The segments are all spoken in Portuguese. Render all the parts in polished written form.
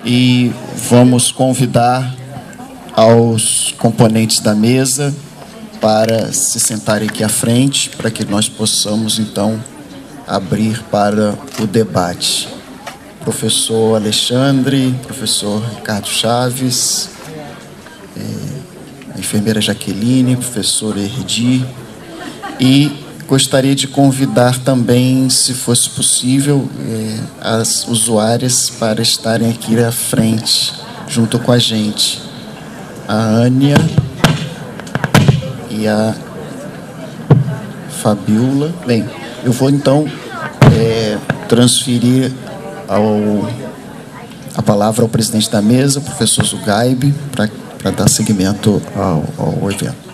e vamos convidar aos componentes da mesa para se sentarem aqui à frente, para que nós possamos, então, abrir para o debate. Professor Alexandre, professor Ricardo Chaves, a enfermeira Jaqueline, professor Erdi, e gostaria de convidar também, se fosse possível, as usuárias para estarem aqui à frente, junto com a gente. A Ânia e a Fabiola. Bem, eu vou então transferir a palavra ao presidente da mesa, o professor Zugaib, para dar seguimento ao evento.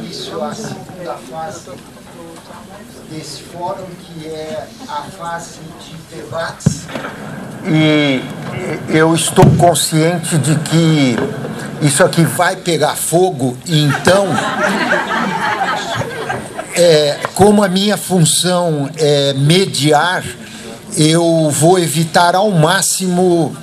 Isso a segunda fase desse fórum, que é a fase de debates. E eu estou consciente de que isso aqui vai pegar fogo, e então, como a minha função é mediar, eu vou evitar ao máximo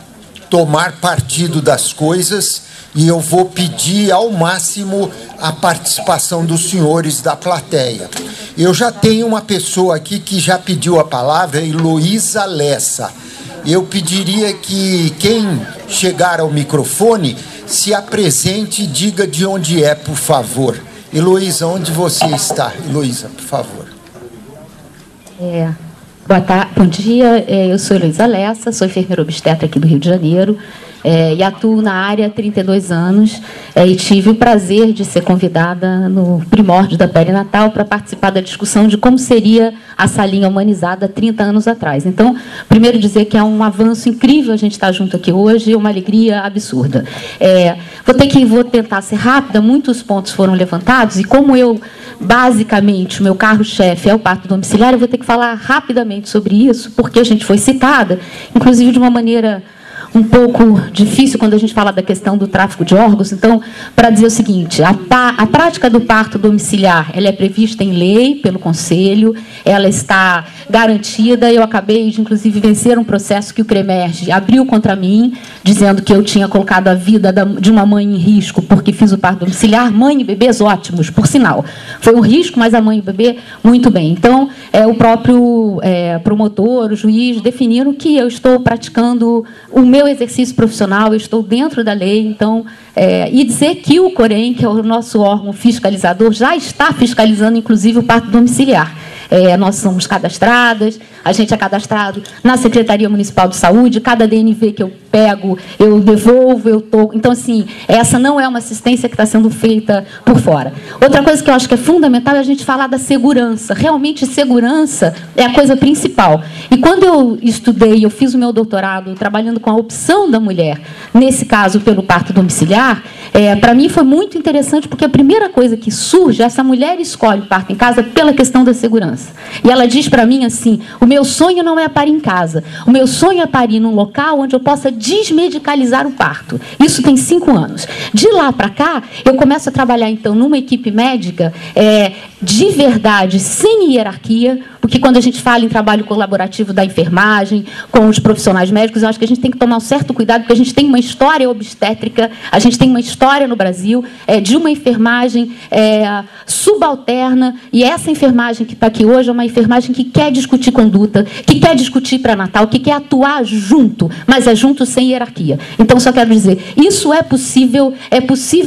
tomar partido das coisas e eu vou pedir ao máximo a participação dos senhores da plateia. Eu já tenho uma pessoa aqui que já pediu a palavra, Heloísa Lessa. Eu pediria que quem chegar ao microfone se apresente e diga de onde é, por favor. Heloísa, onde você está? Heloísa, por favor. Boa tarde, bom dia, eu sou Heloísa Lessa, sou enfermeira obstetra aqui do Rio de Janeiro, e atuo na área há 32 anos, e tive o prazer de ser convidada no primórdio da perinatal para participar da discussão de como seria a salinha humanizada 30 anos atrás. Então, primeiro dizer que é um avanço incrível a gente estar junto aqui hoje, e uma alegria absurda. Vou tentar ser rápida, muitos pontos foram levantados, e como basicamente, o meu carro-chefe é o parto domiciliar, eu vou ter que falar rapidamente sobre isso, porque a gente foi citada, inclusive de uma maneira um pouco difícil quando a gente fala da questão do tráfico de órgãos. Então, para dizer o seguinte, a prática do parto domiciliar, ela é prevista em lei pelo Conselho, ela está garantida. Eu acabei de, inclusive, vencer um processo que o CREMERGE abriu contra mim, dizendo que eu tinha colocado a vida de uma mãe em risco porque fiz o parto domiciliar. Mãe e bebês ótimos, por sinal. Foi um risco, mas a mãe e o bebê, muito bem. Então, o próprio promotor, o juiz, definiram que eu estou praticando o meu exercício profissional, eu estou dentro da lei, então, e dizer que o COREM, que é o nosso órgão fiscalizador, já está fiscalizando, inclusive, o parto domiciliar. Nós somos cadastradas, a gente é cadastrado na Secretaria Municipal de Saúde, cada DNV que eu pego, eu devolvo, Então, assim, essa não é uma assistência que está sendo feita por fora. Outra coisa que eu acho que é fundamental é a gente falar da segurança. Realmente, segurança é a coisa principal. E quando eu estudei, eu fiz o meu doutorado trabalhando com a opção da mulher, nesse caso, pelo parto domiciliar, para mim foi muito interessante, porque a primeira coisa que surge, essa mulher escolhe o parto em casa pela questão da segurança. E ela diz para mim assim, o meu sonho não é parir em casa, o meu sonho é parir num local onde eu possa desmedicalizar o parto. Isso tem 5 anos. De lá para cá, eu começo a trabalhar, então, numa equipe médica de verdade, sem hierarquia, porque quando a gente fala em trabalho colaborativo da enfermagem, com os profissionais médicos, eu acho que a gente tem que tomar um certo cuidado, porque a gente tem uma história obstétrica, a gente tem uma história no Brasil de uma enfermagem subalterna, e essa enfermagem que está aqui hoje é uma enfermagem que quer discutir conduta, que quer discutir pré-natal, que quer atuar junto, mas é junto sem hierarquia. Então, só quero dizer, isso é possível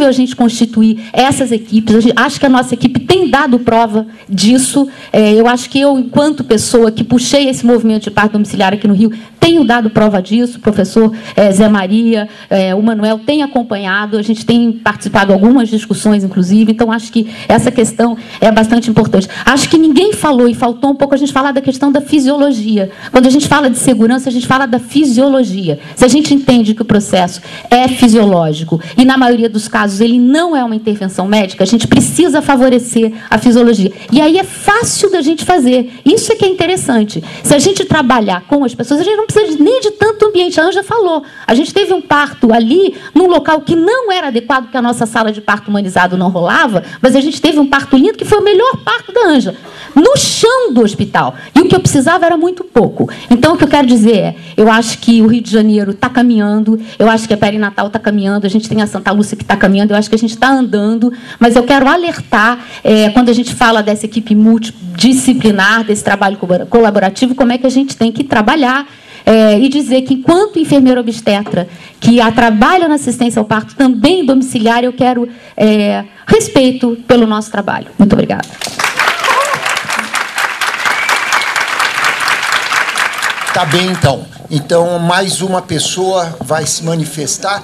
a gente constituir essas equipes. Acho que a nossa equipe tem dado prova disso. Eu acho que eu, enquanto pessoa que puxei esse movimento de parto domiciliar aqui no Rio, tenho dado prova disso. O professor Zé Maria, o Manuel tem acompanhado, a gente tem participado de algumas discussões, inclusive. Então, acho que essa questão é bastante importante. Acho que ninguém falou, e faltou um pouco a gente falar da questão da fisiologia. Quando a gente fala de segurança, a gente fala da fisiologia. Se a gente entende que o processo é fisiológico, e na maioria dos casos ele não é uma intervenção médica, a gente precisa favorecer a fisiologia. E aí é fácil da gente fazer. Isso é que é interessante. Se a gente trabalhar com as pessoas, a gente não precisa nem de tanto ambiente realmente, a Ângela falou, a gente teve um parto ali, num local que não era adequado, porque a nossa sala de parto humanizado não rolava, mas a gente teve um parto lindo, que foi o melhor parto da Ângela, no chão do hospital. E o que eu precisava era muito pouco. Então, o que eu quero dizer é, eu acho que o Rio de Janeiro está caminhando, eu acho que a Perinatal está caminhando, a gente tem a Santa Lúcia que está caminhando, eu acho que a gente está andando, mas eu quero alertar, quando a gente fala dessa equipe multidisciplinar, desse trabalho colaborativo, como é que a gente tem que trabalhar, e dizer que, enquanto enfermeira obstetra que trabalha na assistência ao parto, também domiciliar, eu quero respeito pelo nosso trabalho. Muito obrigada. Tá bem, então. Então, mais uma pessoa vai se manifestar,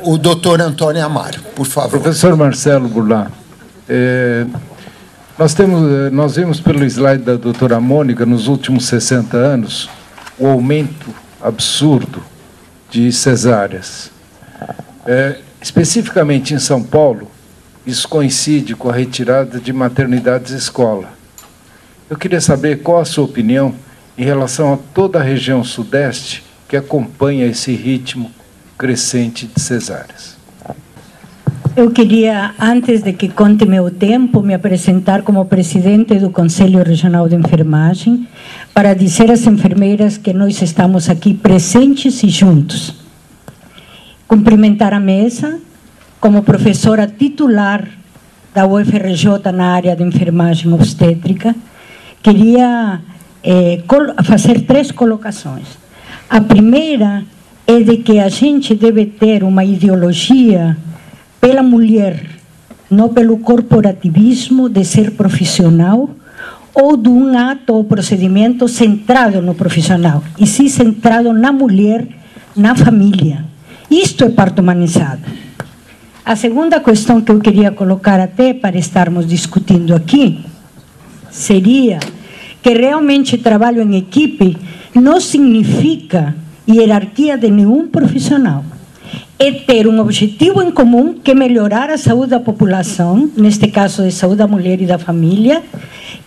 o doutor Antônio Amaro, por favor. Professor Marcelo Burlá, nós vimos pelo slide da doutora Mônica, nos últimos 60 anos, o aumento absurdo de cesáreas. Especificamente em São Paulo, isso coincide com a retirada de maternidades escola. Eu queria saber qual a sua opinião em relação a toda a região sudeste que acompanha esse ritmo crescente de cesáreas. Eu queria, antes de que conte meu tempo, me apresentar como presidente do Conselho Regional de Enfermagem para dizer às enfermeiras que nós estamos aqui presentes e juntos. Cumprimentar a mesa, como professora titular da UFRJ na área de enfermagem obstétrica, queria fazer 3 colocações. A primeira é de que a gente deve ter uma ideologia pela mulher, não pelo corporativismo de ser profissional ou de um ato ou procedimento centrado no profissional, e sim centrado na mulher, na família. Isto é parto humanizado. A segunda questão que eu queria colocar até para estarmos discutindo aqui seria que realmente trabalho em equipe não significa hierarquia de nenhum profissional. É ter um objetivo em comum, que é melhorar a saúde da população, neste caso de saúde da mulher e da família,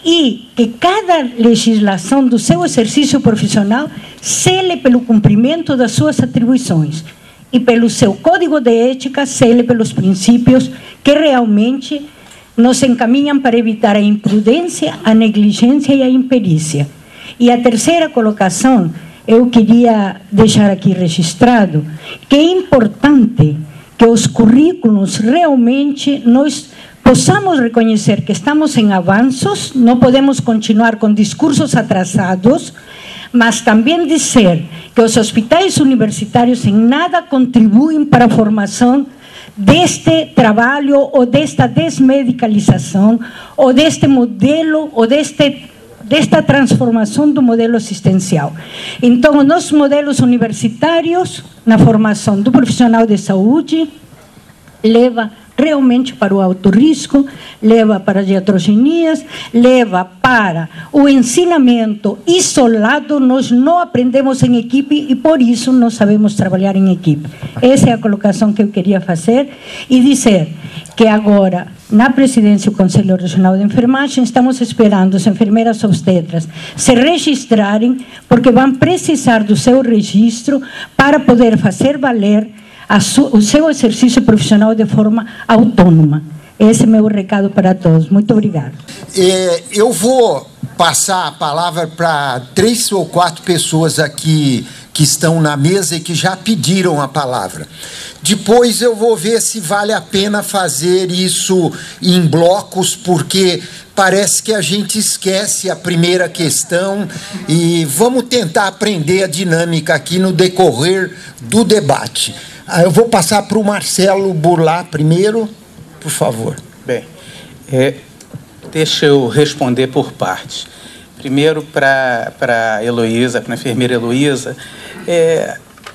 e que cada legislação do seu exercício profissional cele pelo cumprimento das suas atribuições e pelo seu código de ética, cele pelos princípios que realmente nos encaminham para evitar a imprudência, a negligência e a imperícia. E a terceira colocação, eu queria deixar aqui registrado que é importante que os currículos realmente nós possamos reconhecer que estamos em avanços, não podemos continuar com discursos atrasados, mas também dizer que os hospitais universitários em nada contribuem para a formação deste trabalho ou desta desmedicalização ou deste modelo ou desta transformação do modelo assistencial. Então, nos modelos universitários, na formação do profissional de saúde, leva realmente para o alto risco, leva para as iatrogenias, leva para o ensinamento isolado. Nós não aprendemos em equipe e por isso não sabemos trabalhar em equipe. Essa é a colocação que eu queria fazer e dizer que agora, na presidência do Conselho Regional de Enfermagem, estamos esperando as enfermeiras obstetras se registrarem, porque vão precisar do seu registro para poder fazer valer o seu exercício profissional de forma autônoma. Esse é meu recado para todos. Muito obrigada. Eu vou passar a palavra para 3 ou 4 pessoas aqui que estão na mesa e que já pediram a palavra. Depois eu vou ver se vale a pena fazer isso em blocos, porque parece que a gente esquece a primeira questão e vamos tentar aprender a dinâmica aqui no decorrer do debate. Eu vou passar para o Marcelo Burlá primeiro, por favor. Bem, deixa eu responder por partes. Primeiro, para a Heloísa, para a enfermeira Heloísa,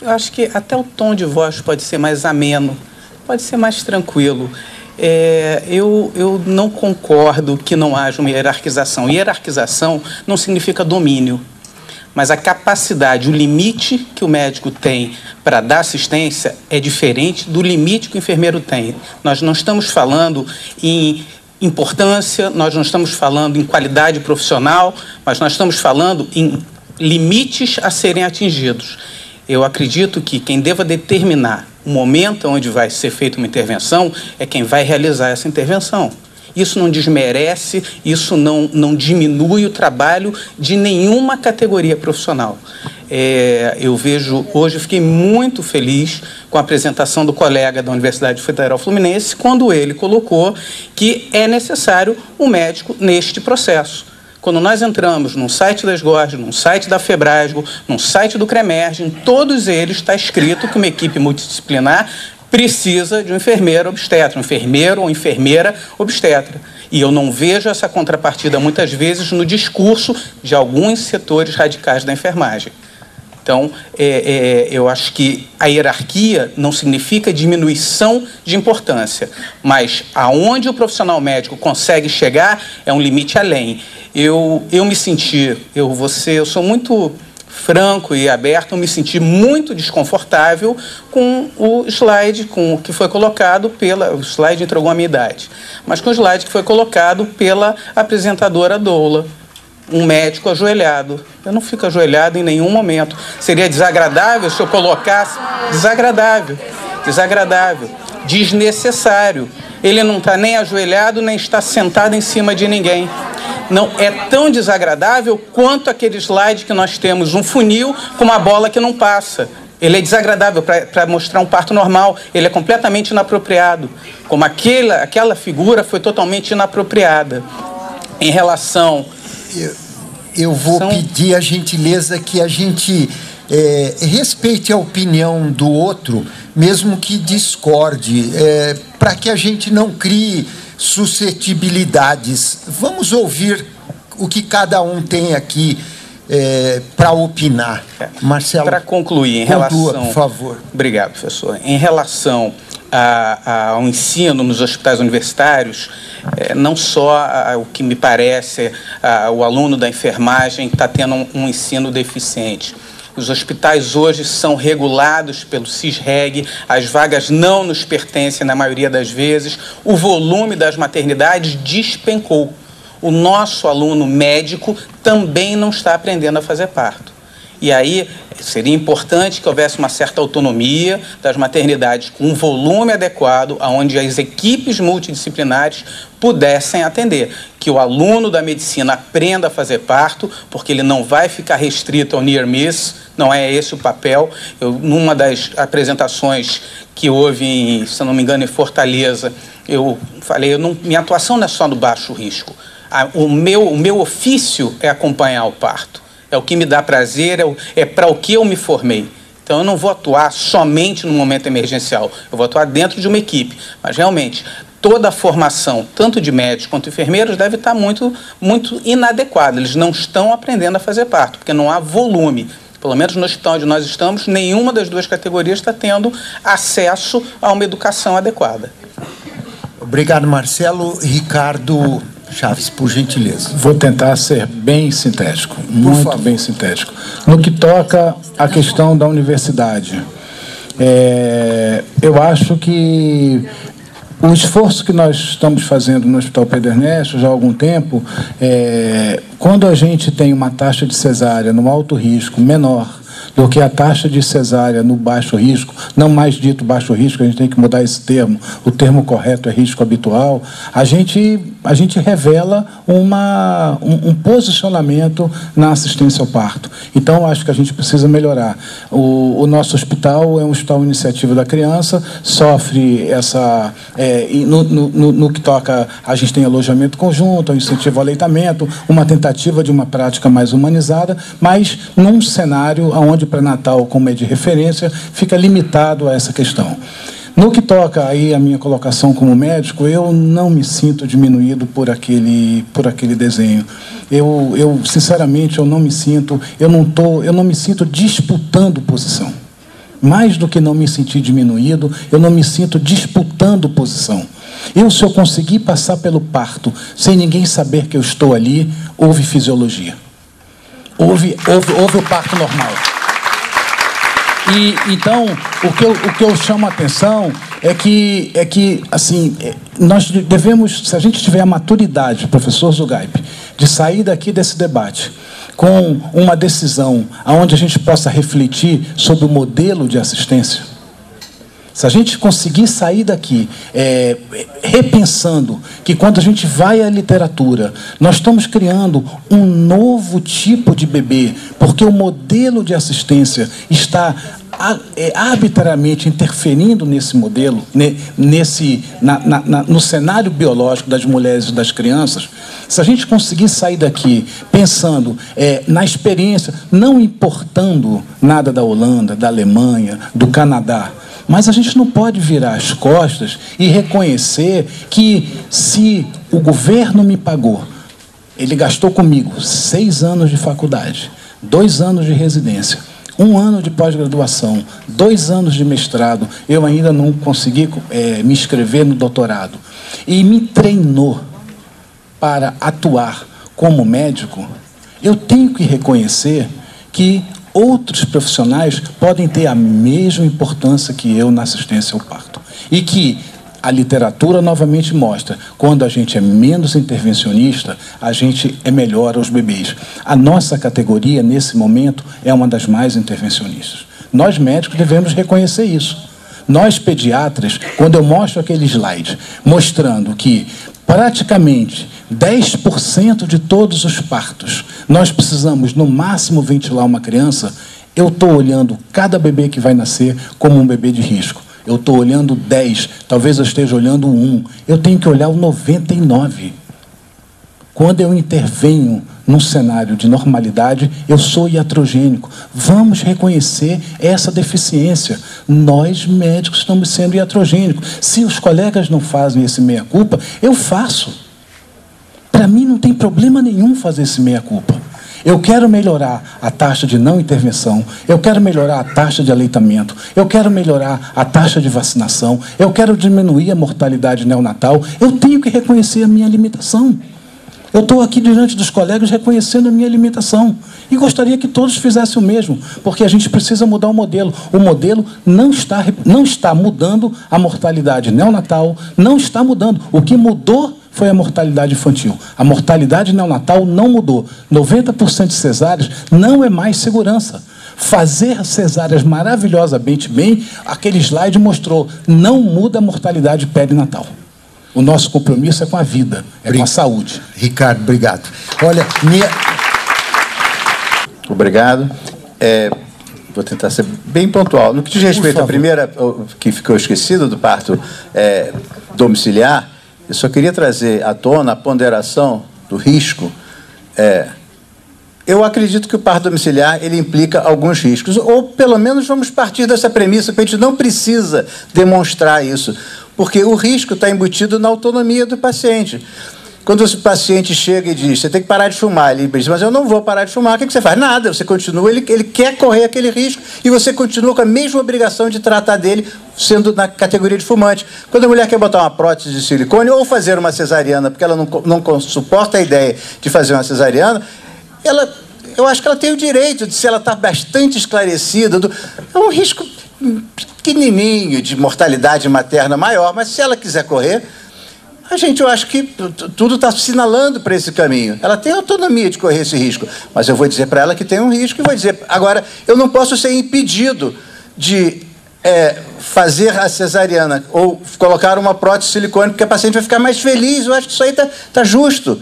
eu acho que até o tom de voz pode ser mais ameno, pode ser mais tranquilo. Eu não concordo que não haja uma hierarquização. Hierarquização não significa domínio, mas a capacidade, o limite que o médico tem para dar assistência é diferente do limite que o enfermeiro tem. Nós não estamos falando em importância, nós não estamos falando em qualidade profissional, mas nós estamos falando em limites a serem atingidos. Eu acredito que quem deva determinar o momento onde vai ser feita uma intervenção é quem vai realizar essa intervenção. Isso não desmerece, isso não diminui o trabalho de nenhuma categoria profissional. Eu vejo, hoje, fiquei muito feliz com a apresentação do colega da Universidade Federal Fluminense, quando ele colocou que é necessário um médico neste processo. Quando nós entramos num site da SGORG, num site da FEBRASGO, num site do CREMERGE, em todos eles está escrito que uma equipe multidisciplinar precisa de um enfermeiro obstetra, um enfermeiro ou enfermeira obstetra. E eu não vejo essa contrapartida, muitas vezes, no discurso de alguns setores radicais da enfermagem. Então, eu acho que a hierarquia não significa diminuição de importância, mas aonde o profissional médico consegue chegar é um limite além. Eu me senti, eu sou muito franco e aberto, eu me senti muito desconfortável com o slide que foi colocado o slide entregou a minha idade, mas com o slide que foi colocado pela apresentadora Doula, um médico ajoelhado. Eu não fico ajoelhado em nenhum momento. Seria desagradável se eu colocasse... Desagradável, desnecessário. Ele não está nem ajoelhado, nem está sentado em cima de ninguém. Não é tão desagradável quanto aquele slide que nós temos, um funil com uma bola que não passa. Ele é desagradável para mostrar um parto normal, ele é completamente inapropriado, como aquela figura foi totalmente inapropriada. Em relação... Eu vou pedir a gentileza que a gente respeite a opinião do outro, mesmo que discorde, para que a gente não crie suscetibilidades. Vamos ouvir o que cada um tem aqui para opinar. Marcelo, para concluir, por favor. Obrigado, professor. Em relação ao ensino nos hospitais universitários, não só o que me parece, o aluno da enfermagem está tendo um ensino deficiente. Os hospitais hoje são regulados pelo CISREG, as vagas não nos pertencem na maioria das vezes, o volume das maternidades despencou. O nosso aluno médico também não está aprendendo a fazer parto. E aí seria importante que houvesse uma certa autonomia das maternidades com um volume adequado, onde as equipes multidisciplinares pudessem atender. Que o aluno da medicina aprenda a fazer parto, porque ele não vai ficar restrito ao near miss, não é esse o papel. Numa das apresentações que houve, se não me engano, em Fortaleza, eu falei, minha atuação não é só no baixo risco. O meu ofício é acompanhar o parto. É o que me dá prazer, é para o que eu me formei. Então, eu não vou atuar somente no momento emergencial, eu vou atuar dentro de uma equipe. Mas, realmente, toda a formação, tanto de médicos quanto enfermeiros, deve estar muito, muito inadequada. Eles não estão aprendendo a fazer parto, porque não há volume. Pelo menos no hospital onde nós estamos, nenhuma das duas categorias está tendo acesso a uma educação adequada. Obrigado, Marcelo. Ricardo Chaves, por gentileza. Vou tentar ser bem sintético, muito bem sintético. No que toca à questão da universidade, eu acho que o esforço que nós estamos fazendo no Hospital Pedro Ernesto já há algum tempo, quando a gente tem uma taxa de cesárea no alto risco menor do que a taxa de cesárea no baixo risco, não mais dito baixo risco, a gente tem que mudar esse termo, o termo correto é risco habitual, a gente revela um posicionamento na assistência ao parto. Então, acho que a gente precisa melhorar. O nosso hospital é um hospital iniciativa da criança, sofre essa... no que toca, a gente tem alojamento conjunto, um incentivo ao aleitamento, uma tentativa de uma prática mais humanizada, mas num cenário onde pré-natal, como é de referência, fica limitado a essa questão. No que toca aí a minha colocação como médico, eu não me sinto diminuído por aquele desenho. Eu sinceramente, eu não me sinto disputando posição. Mais do que não me sentir diminuído, eu não me sinto disputando posição. Se eu conseguir passar pelo parto sem ninguém saber que eu estou ali, houve fisiologia. Houve o parto normal. Então, o que eu chamo a atenção é que assim, nós devemos, se a gente tiver a maturidade, professor Zugaip, de sair daqui desse debate com uma decisão onde a gente possa refletir sobre o modelo de assistência? Se a gente conseguir sair daqui repensando que quando a gente vai à literatura, nós estamos criando um novo tipo de bebê, porque o modelo de assistência está arbitrariamente interferindo nesse modelo, no cenário biológico das mulheres e das crianças. Se a gente conseguir sair daqui pensando na experiência, não importando nada da Holanda, da Alemanha, do Canadá, mas a gente não pode virar as costas e reconhecer que se o governo me pagou, ele gastou comigo 6 anos de faculdade, 2 anos de residência, 1 ano de pós-graduação, 2 anos de mestrado, eu ainda não consegui me inscrever no doutorado, e me treinou para atuar como médico, eu tenho que reconhecer que outros profissionais podem ter a mesma importância que eu na assistência ao parto. E que a literatura novamente mostra, quando a gente é menos intervencionista, a gente é melhor aos bebês. A nossa categoria, nesse momento, é uma das mais intervencionistas. Nós, médicos, devemos reconhecer isso. Nós, pediatras, quando eu mostro aquele slide, mostrando que praticamente 10% de todos os partos, nós precisamos, no máximo, ventilar uma criança, eu estou olhando cada bebê que vai nascer como um bebê de risco. Eu estou olhando 10, talvez eu esteja olhando 1. Eu tenho que olhar o 99. Quando eu intervenho num cenário de normalidade, eu sou iatrogênico. Vamos reconhecer essa deficiência. Nós, médicos, estamos sendo iatrogênicos. Se os colegas não fazem esse meia-culpa, eu faço. Para mim não tem problema nenhum fazer esse meia-culpa. Eu quero melhorar a taxa de não intervenção, eu quero melhorar a taxa de aleitamento, eu quero melhorar a taxa de vacinação, eu quero diminuir a mortalidade neonatal, eu tenho que reconhecer a minha limitação. Eu estou aqui diante dos colegas reconhecendo a minha limitação. E gostaria que todos fizessem o mesmo, porque a gente precisa mudar o modelo. O modelo não está mudando a mortalidade neonatal, não está mudando. O que mudou foi a mortalidade infantil. A mortalidade neonatal não mudou. 90% de cesáreas não é mais segurança. Fazer cesáreas maravilhosamente bem, aquele slide mostrou, não muda a mortalidade perinatal. O nosso compromisso é com a vida, com a saúde. Ricardo, obrigado. Olha, Obrigado. Vou tentar ser bem pontual. No que diz respeito à primeira, que ficou esquecido, do parto domiciliar, eu só queria trazer à tona a ponderação do risco. Eu acredito que o parto domiciliar ele implica alguns riscos, ou pelo menos vamos partir dessa premissa que a gente não precisa demonstrar isso, porque o risco está embutido na autonomia do paciente. Quando o paciente chega e diz, você tem que parar de fumar, ele diz, mas eu não vou parar de fumar, o que você faz? Nada, você continua, ele quer correr aquele risco e você continua com a mesma obrigação de tratar dele, sendo na categoria de fumante. Quando a mulher quer botar uma prótese de silicone ou fazer uma cesariana, porque ela não suporta a ideia de fazer uma cesariana, eu acho que ela tem o direito de, se ela está bastante esclarecida, é um risco pequenininho de mortalidade materna maior, mas se ela quiser correr, eu acho que tudo está sinalando para esse caminho. Ela tem autonomia de correr esse risco, mas eu vou dizer para ela que tem um risco e vou dizer, agora, eu não posso ser impedido de fazer a cesariana ou colocar uma prótese de silicone, porque a paciente vai ficar mais feliz. Eu acho que isso aí está justo.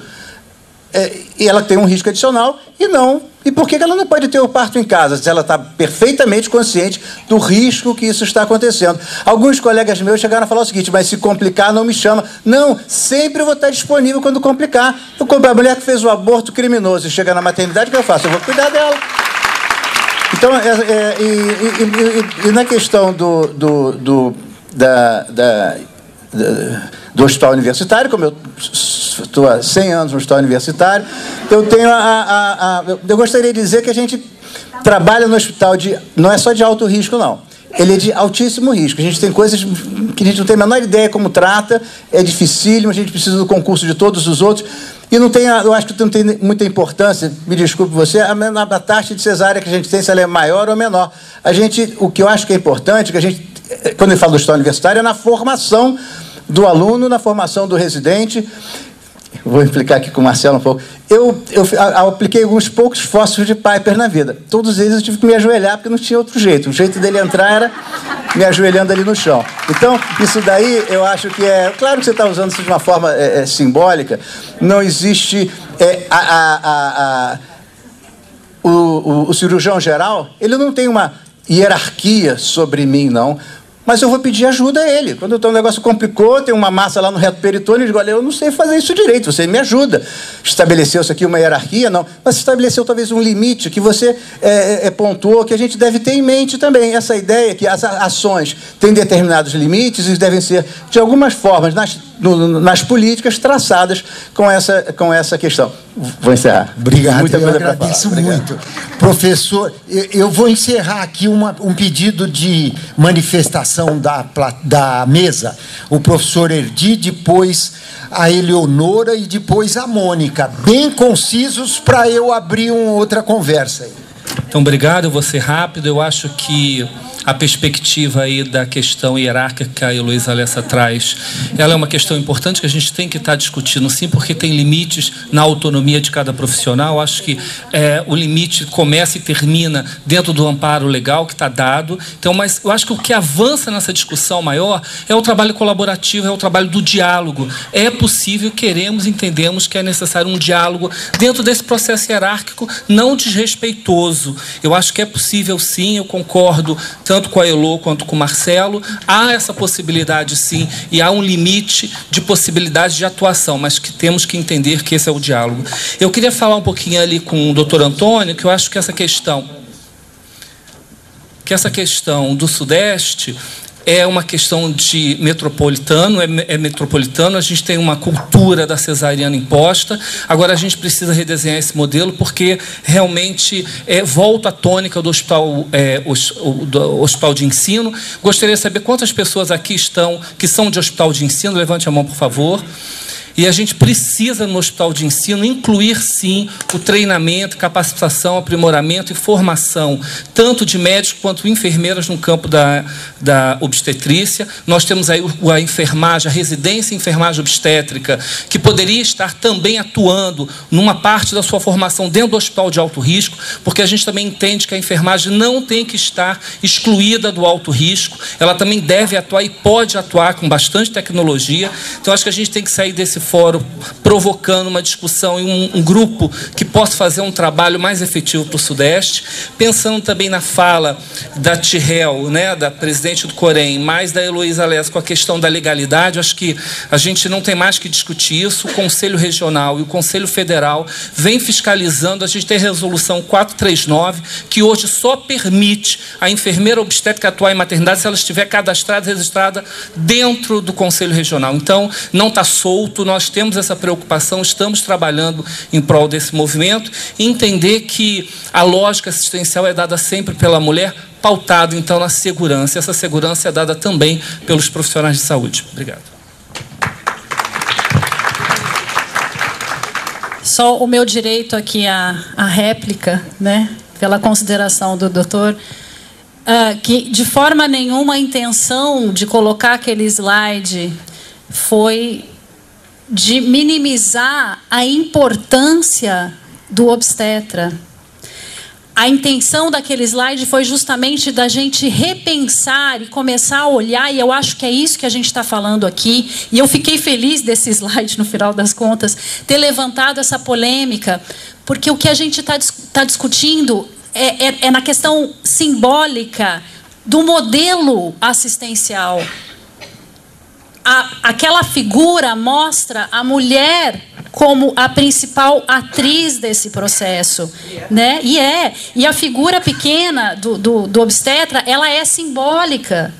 E ela tem um risco adicional e não. E por que ela não pode ter o parto em casa, se ela está perfeitamente consciente do risco que isso está acontecendo? Alguns colegas meus chegaram a falar o seguinte, mas se complicar, não me chama. Não, sempre eu vou estar disponível quando complicar. A mulher que fez o aborto criminoso e chega na maternidade, o que eu faço? Eu vou cuidar dela. Então, na questão do hospital universitário, como eu estou há 100 anos no hospital universitário, eu tenho eu gostaria de dizer que a gente trabalha no hospital não é só de alto risco, não. Ele é de altíssimo risco. A gente tem coisas que a gente não tem a menor ideia como trata, é dificílimo, a gente precisa do concurso de todos os outros, e eu acho que não tem muita importância, me desculpe você, a taxa de cesárea que a gente tem, se ela é maior ou menor. O que eu acho que é importante, quando eu falo do hospital universitário, é na formação do aluno, na formação do residente, vou implicar aqui com o Marcelo um pouco. Eu apliquei alguns poucos fósforos de Piper na vida. Todos eles eu tive que me ajoelhar, porque não tinha outro jeito. O jeito dele entrar era me ajoelhando ali no chão. Então, isso daí, eu acho que é... Claro que você está usando isso de uma forma simbólica. Não existe... O cirurgião geral, ele não tem uma hierarquia sobre mim, não. Mas eu vou pedir ajuda a ele. Quando o negócio complicou, tem uma massa lá no reto peritônio, eu digo, olha, eu não sei fazer isso direito, você me ajuda. Estabeleceu-se aqui uma hierarquia? Não. Mas estabeleceu talvez um limite que você pontuou, que a gente deve ter em mente também. Essa ideia que as ações têm determinados limites e devem ser, de algumas formas, nas políticas traçadas com essa questão. Vou encerrar. Obrigado, Muita eu coisa para agradeço falar. muito. Professor, eu vou encerrar aqui um pedido de manifestação da mesa. O professor Erdi, depois a Eleonora e depois a Mônica. Bem concisos para eu abrir uma outra conversa aí. Então, obrigado, eu vou ser rápido. Eu acho que a perspectiva aí da questão hierárquica que a Heloísa Lessa traz, ela é uma questão importante que a gente tem que estar discutindo, sim, porque tem limites na autonomia de cada profissional. Acho que o limite começa e termina dentro do amparo legal que está dado. Então, mas eu acho que o que avança nessa discussão maior é o trabalho colaborativo, é o trabalho do diálogo. É possível, queremos, entendemos que é necessário um diálogo dentro desse processo hierárquico não desrespeitoso. Eu acho que é possível, sim, eu concordo tanto com a Elo quanto com o Marcelo. Há essa possibilidade, sim, e há um limite de possibilidade de atuação, mas que temos que entender que esse é o diálogo. Eu queria falar um pouquinho ali com o doutor Antônio, que eu acho que essa questão do Sudeste é uma questão de metropolitano, é metropolitano, a gente tem uma cultura da cesariana imposta, agora a gente precisa redesenhar esse modelo, porque realmente volta à tônica do hospital, do hospital de ensino. Gostaria de saber quantas pessoas aqui estão, que são de hospital de ensino, levante a mão, por favor. E a gente precisa, no hospital de ensino, incluir, sim, o treinamento, capacitação, aprimoramento e formação, tanto de médicos quanto enfermeiras no campo da obstetrícia. Nós temos aí a enfermagem, a residência em enfermagem obstétrica, que poderia estar também atuando numa parte da sua formação dentro do hospital de alto risco, porque a gente também entende que a enfermagem não tem que estar excluída do alto risco, ela também deve atuar e pode atuar com bastante tecnologia. Então, acho que a gente tem que sair desse fórum provocando uma discussão em um grupo que possa fazer um trabalho mais efetivo para o Sudeste, pensando também na fala da Tirrell, né, da presidente do Corém, mais da Heloísa Lessa com a questão da legalidade. Acho que a gente não tem mais que discutir isso. O Conselho Regional e o Conselho Federal vem fiscalizando. A gente tem a resolução 439, que hoje só permite a enfermeira obstétrica atuar em maternidade se ela estiver cadastrada, registrada dentro do Conselho Regional. Então, não está solto. Nós temos essa preocupação, estamos trabalhando em prol desse movimento e entender que a lógica assistencial é dada sempre pela mulher, pautado então na segurança. Essa segurança é dada também pelos profissionais de saúde. Obrigado. Só o meu direito aqui à réplica, né, pela consideração do doutor, que de forma nenhuma a intenção de colocar aquele slide foi de minimizar a importância do obstetra. A intenção daquele slide foi justamente da gente repensar e começar a olhar, e eu acho que é isso que a gente está falando aqui, e eu fiquei feliz desse slide, no final das contas, ter levantado essa polêmica, porque o que a gente está discutindo é na questão simbólica do modelo assistencial. Aquela figura mostra a mulher como a principal atriz desse processo, né? E a figura pequena do obstetra, ela é simbólica,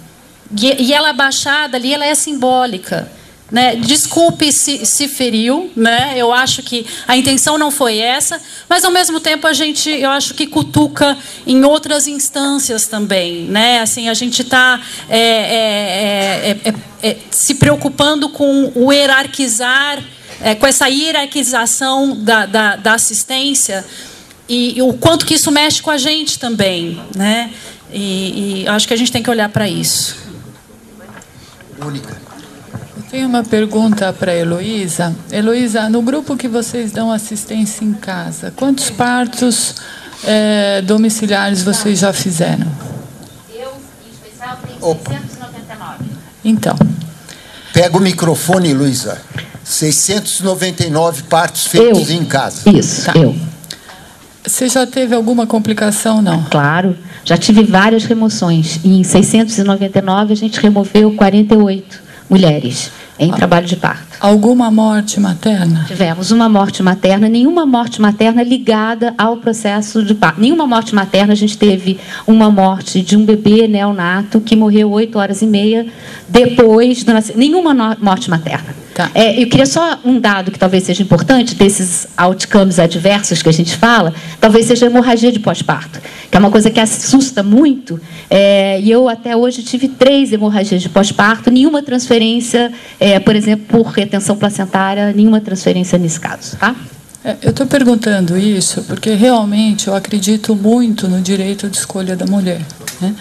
e ela abaixada ali, ela é simbólica, né? Desculpe se feriu, né? Eu acho que a intenção não foi essa, mas ao mesmo tempo eu acho que cutuca em outras instâncias também, né? Assim, a gente está se preocupando com o hierarquizar, com essa hierarquização da assistência, e o quanto que isso mexe com a gente também, né? E acho que a gente tem que olhar para isso. Mônica, Tenho uma pergunta para a Heloísa. Heloísa, no grupo que vocês dão assistência em casa, quantos partos domiciliares vocês já fizeram? Eu, em especial, tenho 699. Então. Pega o microfone, Luísa. 699 partos feitos em casa. Isso, tá. Você já teve alguma complicação, não? Claro, já tive várias remoções. Em 699, a gente removeu 48 mulheres em trabalho de parto. Alguma morte materna? Tivemos uma morte materna, nenhuma morte materna ligada ao processo de parto. Nenhuma morte materna, a gente teve uma morte de um bebê neonato que morreu 8h30 depois do nascimento. Nenhuma morte materna. Tá. Eu queria só um dado que talvez seja importante, desses outcomes adversos que a gente fala, talvez seja a hemorragia de pós-parto, que é uma coisa que assusta muito, e eu até hoje tive 3 hemorragias de pós-parto, nenhuma transferência, por exemplo, por retenção placentária, nenhuma transferência nesse caso. Tá? Eu estou perguntando isso porque realmente eu acredito muito no direito de escolha da mulher, né?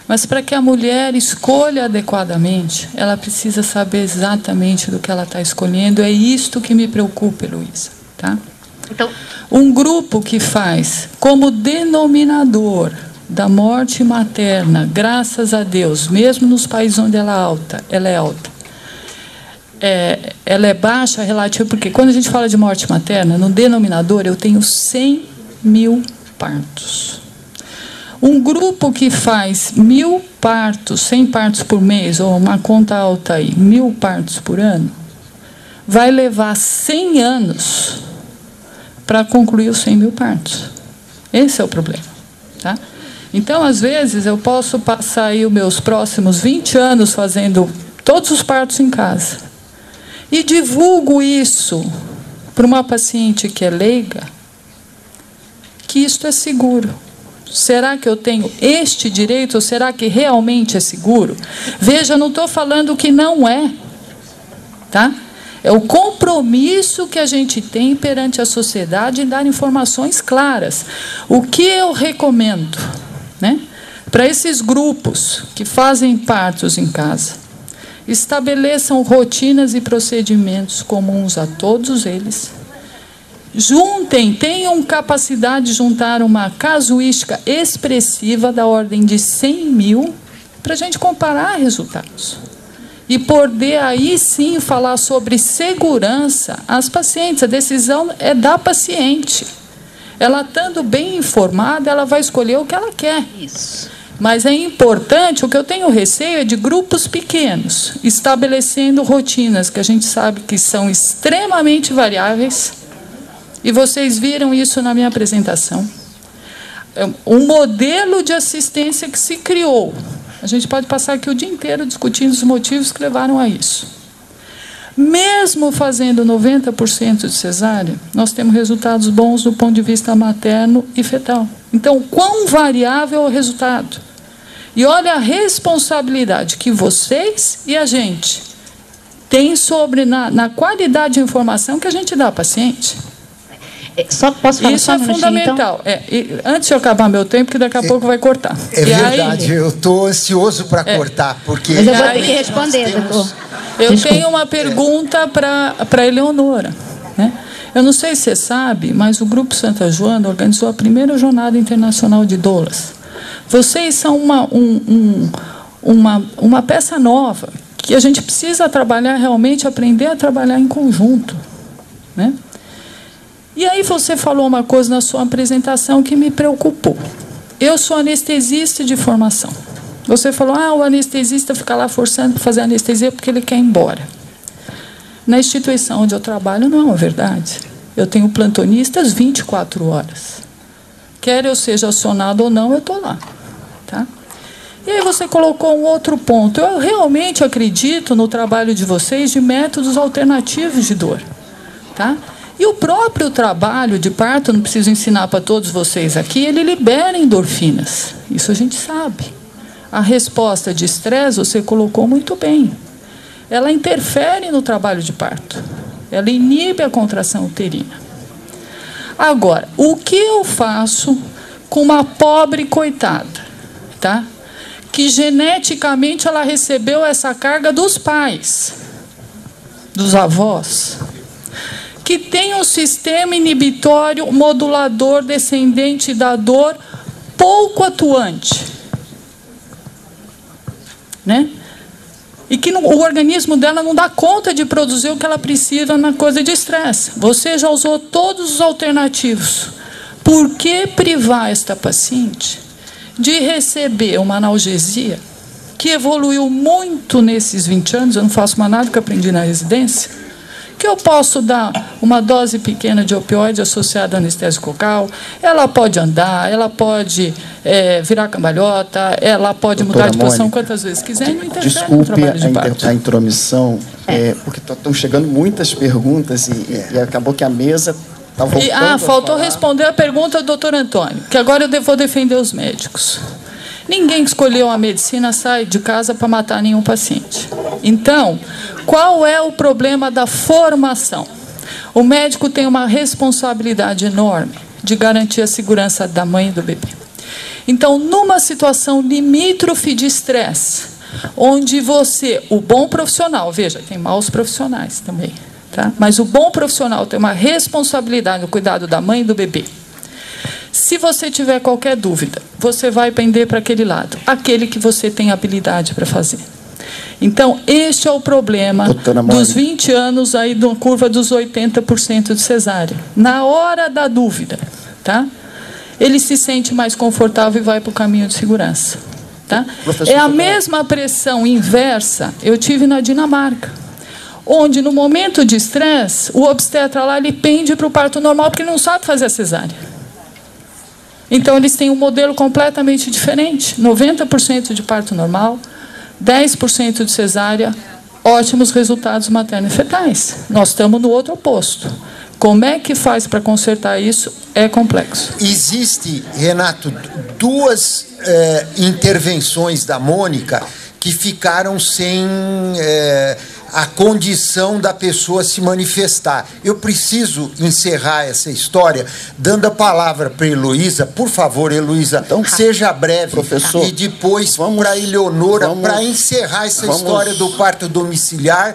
Mas para que a mulher escolha adequadamente, ela precisa saber exatamente do que ela está escolhendo. É isto que me preocupa, Heloísa. Tá? Então, um grupo que faz como denominador da morte materna, graças a Deus, mesmo nos países onde ela é alta. Ela é baixa relativa, porque quando a gente fala de morte materna, no denominador eu tenho 100 mil partos. Um grupo que faz 1000 partos, 100 partos por mês, ou uma conta alta aí, 1000 partos por ano, vai levar 100 anos para concluir os 100 mil partos. Esse é o problema. Tá? Então, às vezes, eu posso passar aí os meus próximos 20 anos fazendo todos os partos em casa. E divulgo isso para uma paciente que é leiga, que isto é seguro. Será que eu tenho este direito ou será que realmente é seguro? Veja, eu não estou falando que não é. Tá? É o compromisso que a gente tem perante a sociedade em dar informações claras. O que eu recomendo, né, para esses grupos que fazem partos em casa, estabeleçam rotinas e procedimentos comuns a todos eles. Juntem, tenham capacidade de juntar uma casuística expressiva da ordem de 100 mil para a gente comparar resultados. E poder aí sim falar sobre segurança às pacientes. A decisão é da paciente. Ela estando bem informada, ela vai escolher o que ela quer. Isso. Mas é importante, o que eu tenho receio é de grupos pequenos, estabelecendo rotinas que a gente sabe que são extremamente variáveis. E vocês viram isso na minha apresentação. Um modelo de assistência que se criou. A gente pode passar aqui o dia inteiro discutindo os motivos que levaram a isso. Mesmo fazendo 90% de cesárea, nós temos resultados bons do ponto de vista materno e fetal. Então, quão variável é o resultado? E olha a responsabilidade que vocês e a gente têm sobre na qualidade de informação que a gente dá ao paciente. Só posso falar isso só é fundamental. Então? Antes de eu acabar meu tempo, que daqui a pouco vai cortar. É verdade, eu estou ansioso para cortar, porque... Mas eu vou ter que responder, doutor. Eu tenho uma pergunta para a Eleonora. Né? Eu não sei se você sabe, mas o Grupo Santa Joana organizou a primeira Jornada Internacional de Doulas. Vocês são uma peça nova, que a gente precisa trabalhar realmente, aprender a trabalhar em conjunto. Né? E aí você falou uma coisa na sua apresentação que me preocupou. Eu sou anestesista de formação. Você falou, o anestesista fica lá forçando para fazer anestesia porque ele quer ir embora. Na instituição onde eu trabalho não é uma verdade. Eu tenho plantonistas 24 horas. Quer eu seja acionado ou não, eu estou lá. Tá? E aí você colocou um outro ponto. Eu realmente acredito no trabalho de vocês de métodos alternativos de dor. Tá? E o próprio trabalho de parto, não preciso ensinar para todos vocês aqui, ele libera endorfinas. Isso a gente sabe. A resposta de estresse, você colocou muito bem. Ela interfere no trabalho de parto. Ela inibe a contração uterina. Agora, o que eu faço com uma pobre coitada, tá? Que geneticamente ela recebeu essa carga dos pais? dos avós, que tem um sistema inibitório modulador descendente da dor pouco atuante, né? E que o organismo dela não dá conta de produzir o que ela precisa na coisa de estresse. Você já usou todos os alternativos. Por que privar esta paciente de receber uma analgesia que evoluiu muito nesses 20 anos? Eu não faço mais nada que eu aprendi na residência. Que eu posso dar uma dose pequena de opioide associada à anestesia local, ela pode andar, ela pode virar cambalhota, ela pode mudar de posição quantas vezes quiser e não interfere no trabalho de parto. A intromissão, porque estão chegando muitas perguntas e acabou que a mesa está voltando faltou responder a pergunta do doutor Antônio, que agora eu vou defender os médicos. Ninguém que escolheu a medicina sai de casa para matar nenhum paciente. Então, qual é o problema da formação? O médico tem uma responsabilidade enorme de garantir a segurança da mãe e do bebê. Então, numa situação limítrofe de estresse, onde você, o bom profissional, veja, tem maus profissionais também, tá? Mas o bom profissional tem uma responsabilidade no cuidado da mãe e do bebê. Se você tiver qualquer dúvida, você vai pender para aquele lado, aquele que você tem habilidade para fazer. Então, este é o problema dos 20 anos aí da curva dos 80% de cesárea. Na hora da dúvida, tá? Ele se sente mais confortável e vai para o caminho de segurança. Tá? É a mesma pressão inversa eu tive na Dinamarca, onde no momento de estresse, o obstetra lá ele pende para o parto normal porque ele não sabe fazer a cesárea. Então, eles têm um modelo completamente diferente. 90% de parto normal, 10% de cesárea, ótimos resultados materno-fetais. Nós estamos no outro oposto. Como é que faz para consertar isso? É complexo. Existe, Renato, duas intervenções da Mônica que ficaram sem a condição da pessoa se manifestar. Eu preciso encerrar essa história dando a palavra para a Heloísa. Por favor, Heloísa, então, seja breve, professor, e depois para a Eleonora, para encerrar essa história do parto domiciliar.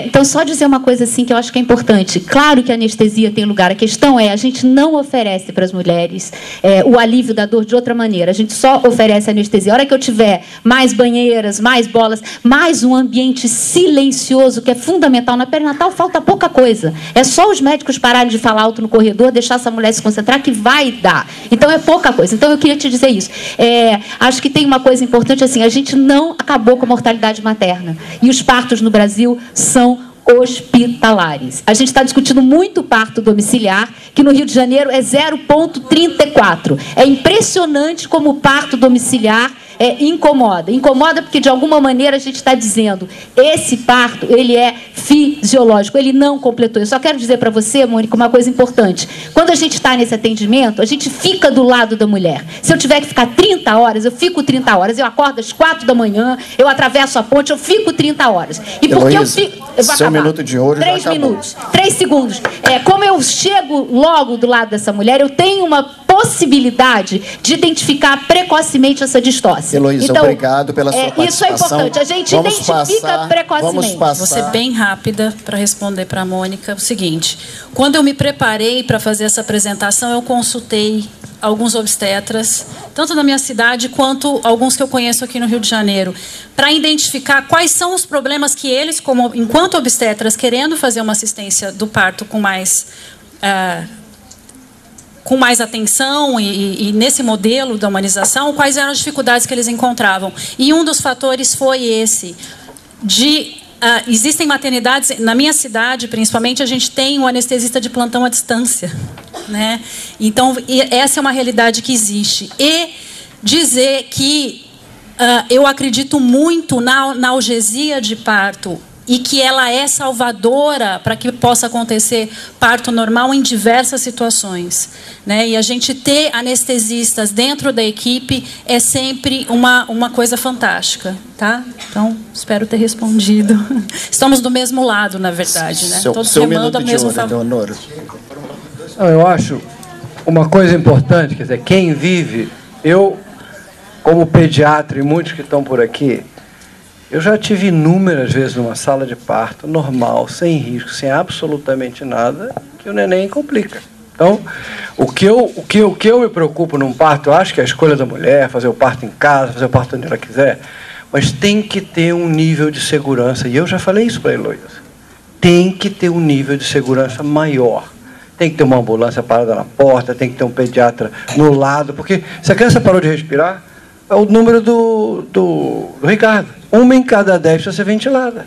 Então, só dizer uma coisa assim que eu acho que é importante. Claro que a anestesia tem lugar. A questão é, a gente não oferece para as mulheres o alívio da dor de outra maneira. A gente só oferece anestesia. A hora que eu tiver mais banheiras, mais bolas, mais um ambiente silencioso, que é fundamental. Na perinatal falta pouca coisa. É só os médicos pararem de falar alto no corredor, deixar essa mulher se concentrar, que vai dar. Então, é pouca coisa. Então, eu queria te dizer isso. Acho que tem uma coisa importante, assim, a gente não acabou com a mortalidade materna. E os partos no Brasil são hospitalares. A gente está discutindo muito parto domiciliar, que no Rio de Janeiro é 0,34. É impressionante como o parto domiciliar incomoda. Incomoda porque, de alguma maneira, a gente está dizendo esse parto, ele é fisiológico, ele não completou. Eu só quero dizer para você, Mônica, uma coisa importante. Quando a gente está nesse atendimento, a gente fica do lado da mulher. Se eu tiver que ficar 30 horas, eu fico 30 horas. Eu acordo às 4 da manhã, eu atravesso a ponte, eu fico 30 horas. E porque eu fico... Eu vou seu minuto de ouro 3 já acabou. minutos. 3 segundos. Como eu chego logo do lado dessa mulher, eu tenho uma possibilidade de identificar precocemente essa distócia. Heloísa, então, obrigado pela sua participação. Isso é importante. A gente identifica precocemente. Vou ser bem rápida para responder para a Mônica o seguinte. Quando eu me preparei para fazer essa apresentação, eu consultei alguns obstetras, tanto na minha cidade quanto alguns que eu conheço aqui no Rio de Janeiro, para identificar quais são os problemas que eles, enquanto obstetras, querendo fazer uma assistência do parto com mais atenção e nesse modelo da humanização, quais eram as dificuldades que eles encontravam. E um dos fatores foi esse, existem maternidades, na minha cidade, principalmente, a gente tem um anestesista de plantão à distância, né? Então, essa é uma realidade que existe. E dizer que eu acredito muito na analgesia de parto e que ela é salvadora para que possa acontecer parto normal em diversas situações, né? E a gente ter anestesistas dentro da equipe é sempre uma coisa fantástica, tá? Então, espero ter respondido. Estamos do mesmo lado, na verdade, né? Todos remando ao mesmo favor. Eu acho uma coisa importante, quer dizer, quem vive, eu, como pediatra e muitos que estão por aqui, Eu já tive inúmeras vezes numa sala de parto, normal, sem risco, sem absolutamente nada, que o neném complica. Então, o que eu me preocupo num parto, eu acho que é a escolha da mulher, fazer o parto em casa, fazer o parto onde ela quiser, mas tem que ter um nível de segurança, e eu já falei isso para a Heloísa, tem que ter um nível de segurança maior. Tem que ter uma ambulância parada na porta, tem que ter um pediatra no lado, porque se a criança parou de respirar, é o número do Ricardo. 1 em cada 10 precisa ser ventilada.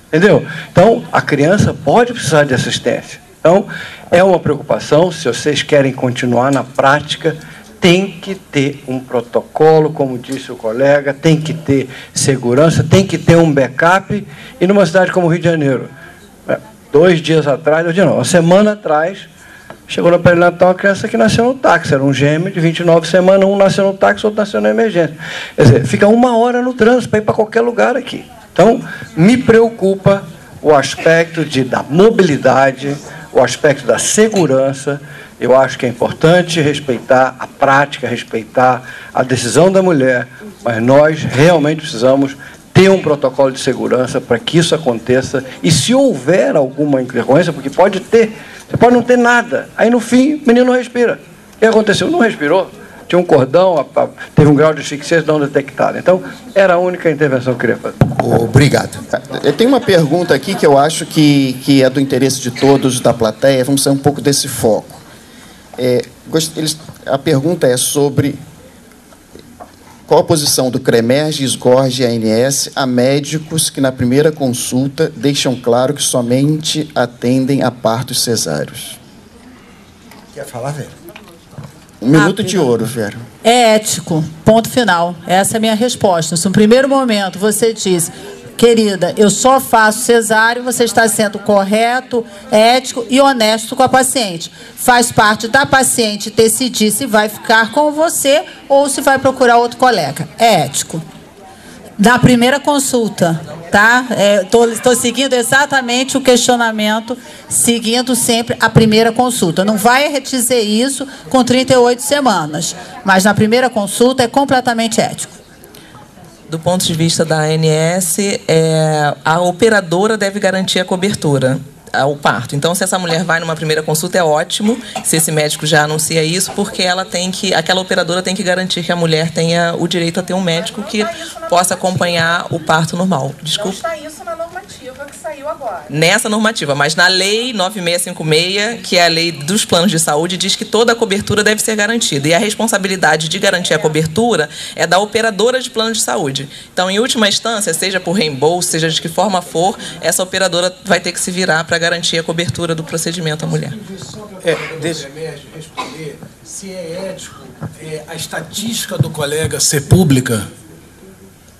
Entendeu? Então, a criança pode precisar de assistência. Então, é uma preocupação. Se vocês querem continuar na prática, tem que ter um protocolo, como disse o colega, tem que ter segurança, tem que ter um backup. E numa cidade como o Rio de Janeiro, 2 dias atrás, uma semana atrás, chegou no perinatal uma criança que nasceu no táxi, era um gêmeo de 29 semanas, um nasceu no táxi, outro nasceu na emergência. Quer dizer, fica 1 hora no trânsito para ir para qualquer lugar aqui. Então, me preocupa o aspecto da mobilidade, o aspecto da segurança. Eu acho que é importante respeitar a prática, respeitar a decisão da mulher, mas nós realmente precisamos ter um protocolo de segurança para que isso aconteça. E se houver alguma intercorrência, porque pode ter, você pode não ter nada, aí no fim o menino não respira. O que aconteceu? Não respirou, tinha um cordão, teve um grau de asfixia não detectado. Então, era a única intervenção que eu queria fazer. Obrigado. Eu tenho uma pergunta aqui que eu acho que é do interesse de todos da plateia, vamos sair um pouco desse foco. A pergunta é sobre qual a posição do CREMERGE, SGORGE e ANS a médicos que na primeira consulta deixam claro que somente atendem a partos cesáreos. Quer falar, Vera? 1 minuto de ouro, Vera. É ético, ponto final. Essa é a minha resposta. Se no primeiro momento você diz, querida, eu só faço cesáreo, você está sendo correto, ético e honesto com a paciente. Faz parte da paciente decidir se vai ficar com você ou se vai procurar outro colega. É ético. Na primeira consulta, tá? Estou seguindo exatamente o questionamento, seguindo sempre a primeira consulta. Não vai dizer isso com 38 semanas, mas na primeira consulta é completamente ético. Do ponto de vista da ANS, a operadora deve garantir a cobertura ao parto. Então, se essa mulher vai numa primeira consulta, é ótimo se esse médico já anuncia isso, porque aquela operadora tem que garantir que a mulher tenha o direito a ter um médico que possa acompanhar o parto normal. Desculpa. Não está isso na normativa que saiu agora. Nessa normativa, mas na lei 9656, que é a lei dos planos de saúde, diz que toda a cobertura deve ser garantida. E a responsabilidade de garantir a cobertura é da operadora de plano de saúde. Então, em última instância, seja por reembolso, seja de que forma for, essa operadora vai ter que se virar para garantir a cobertura do procedimento à mulher. Deixa eu responder se é ético a estatística do colega ser pública.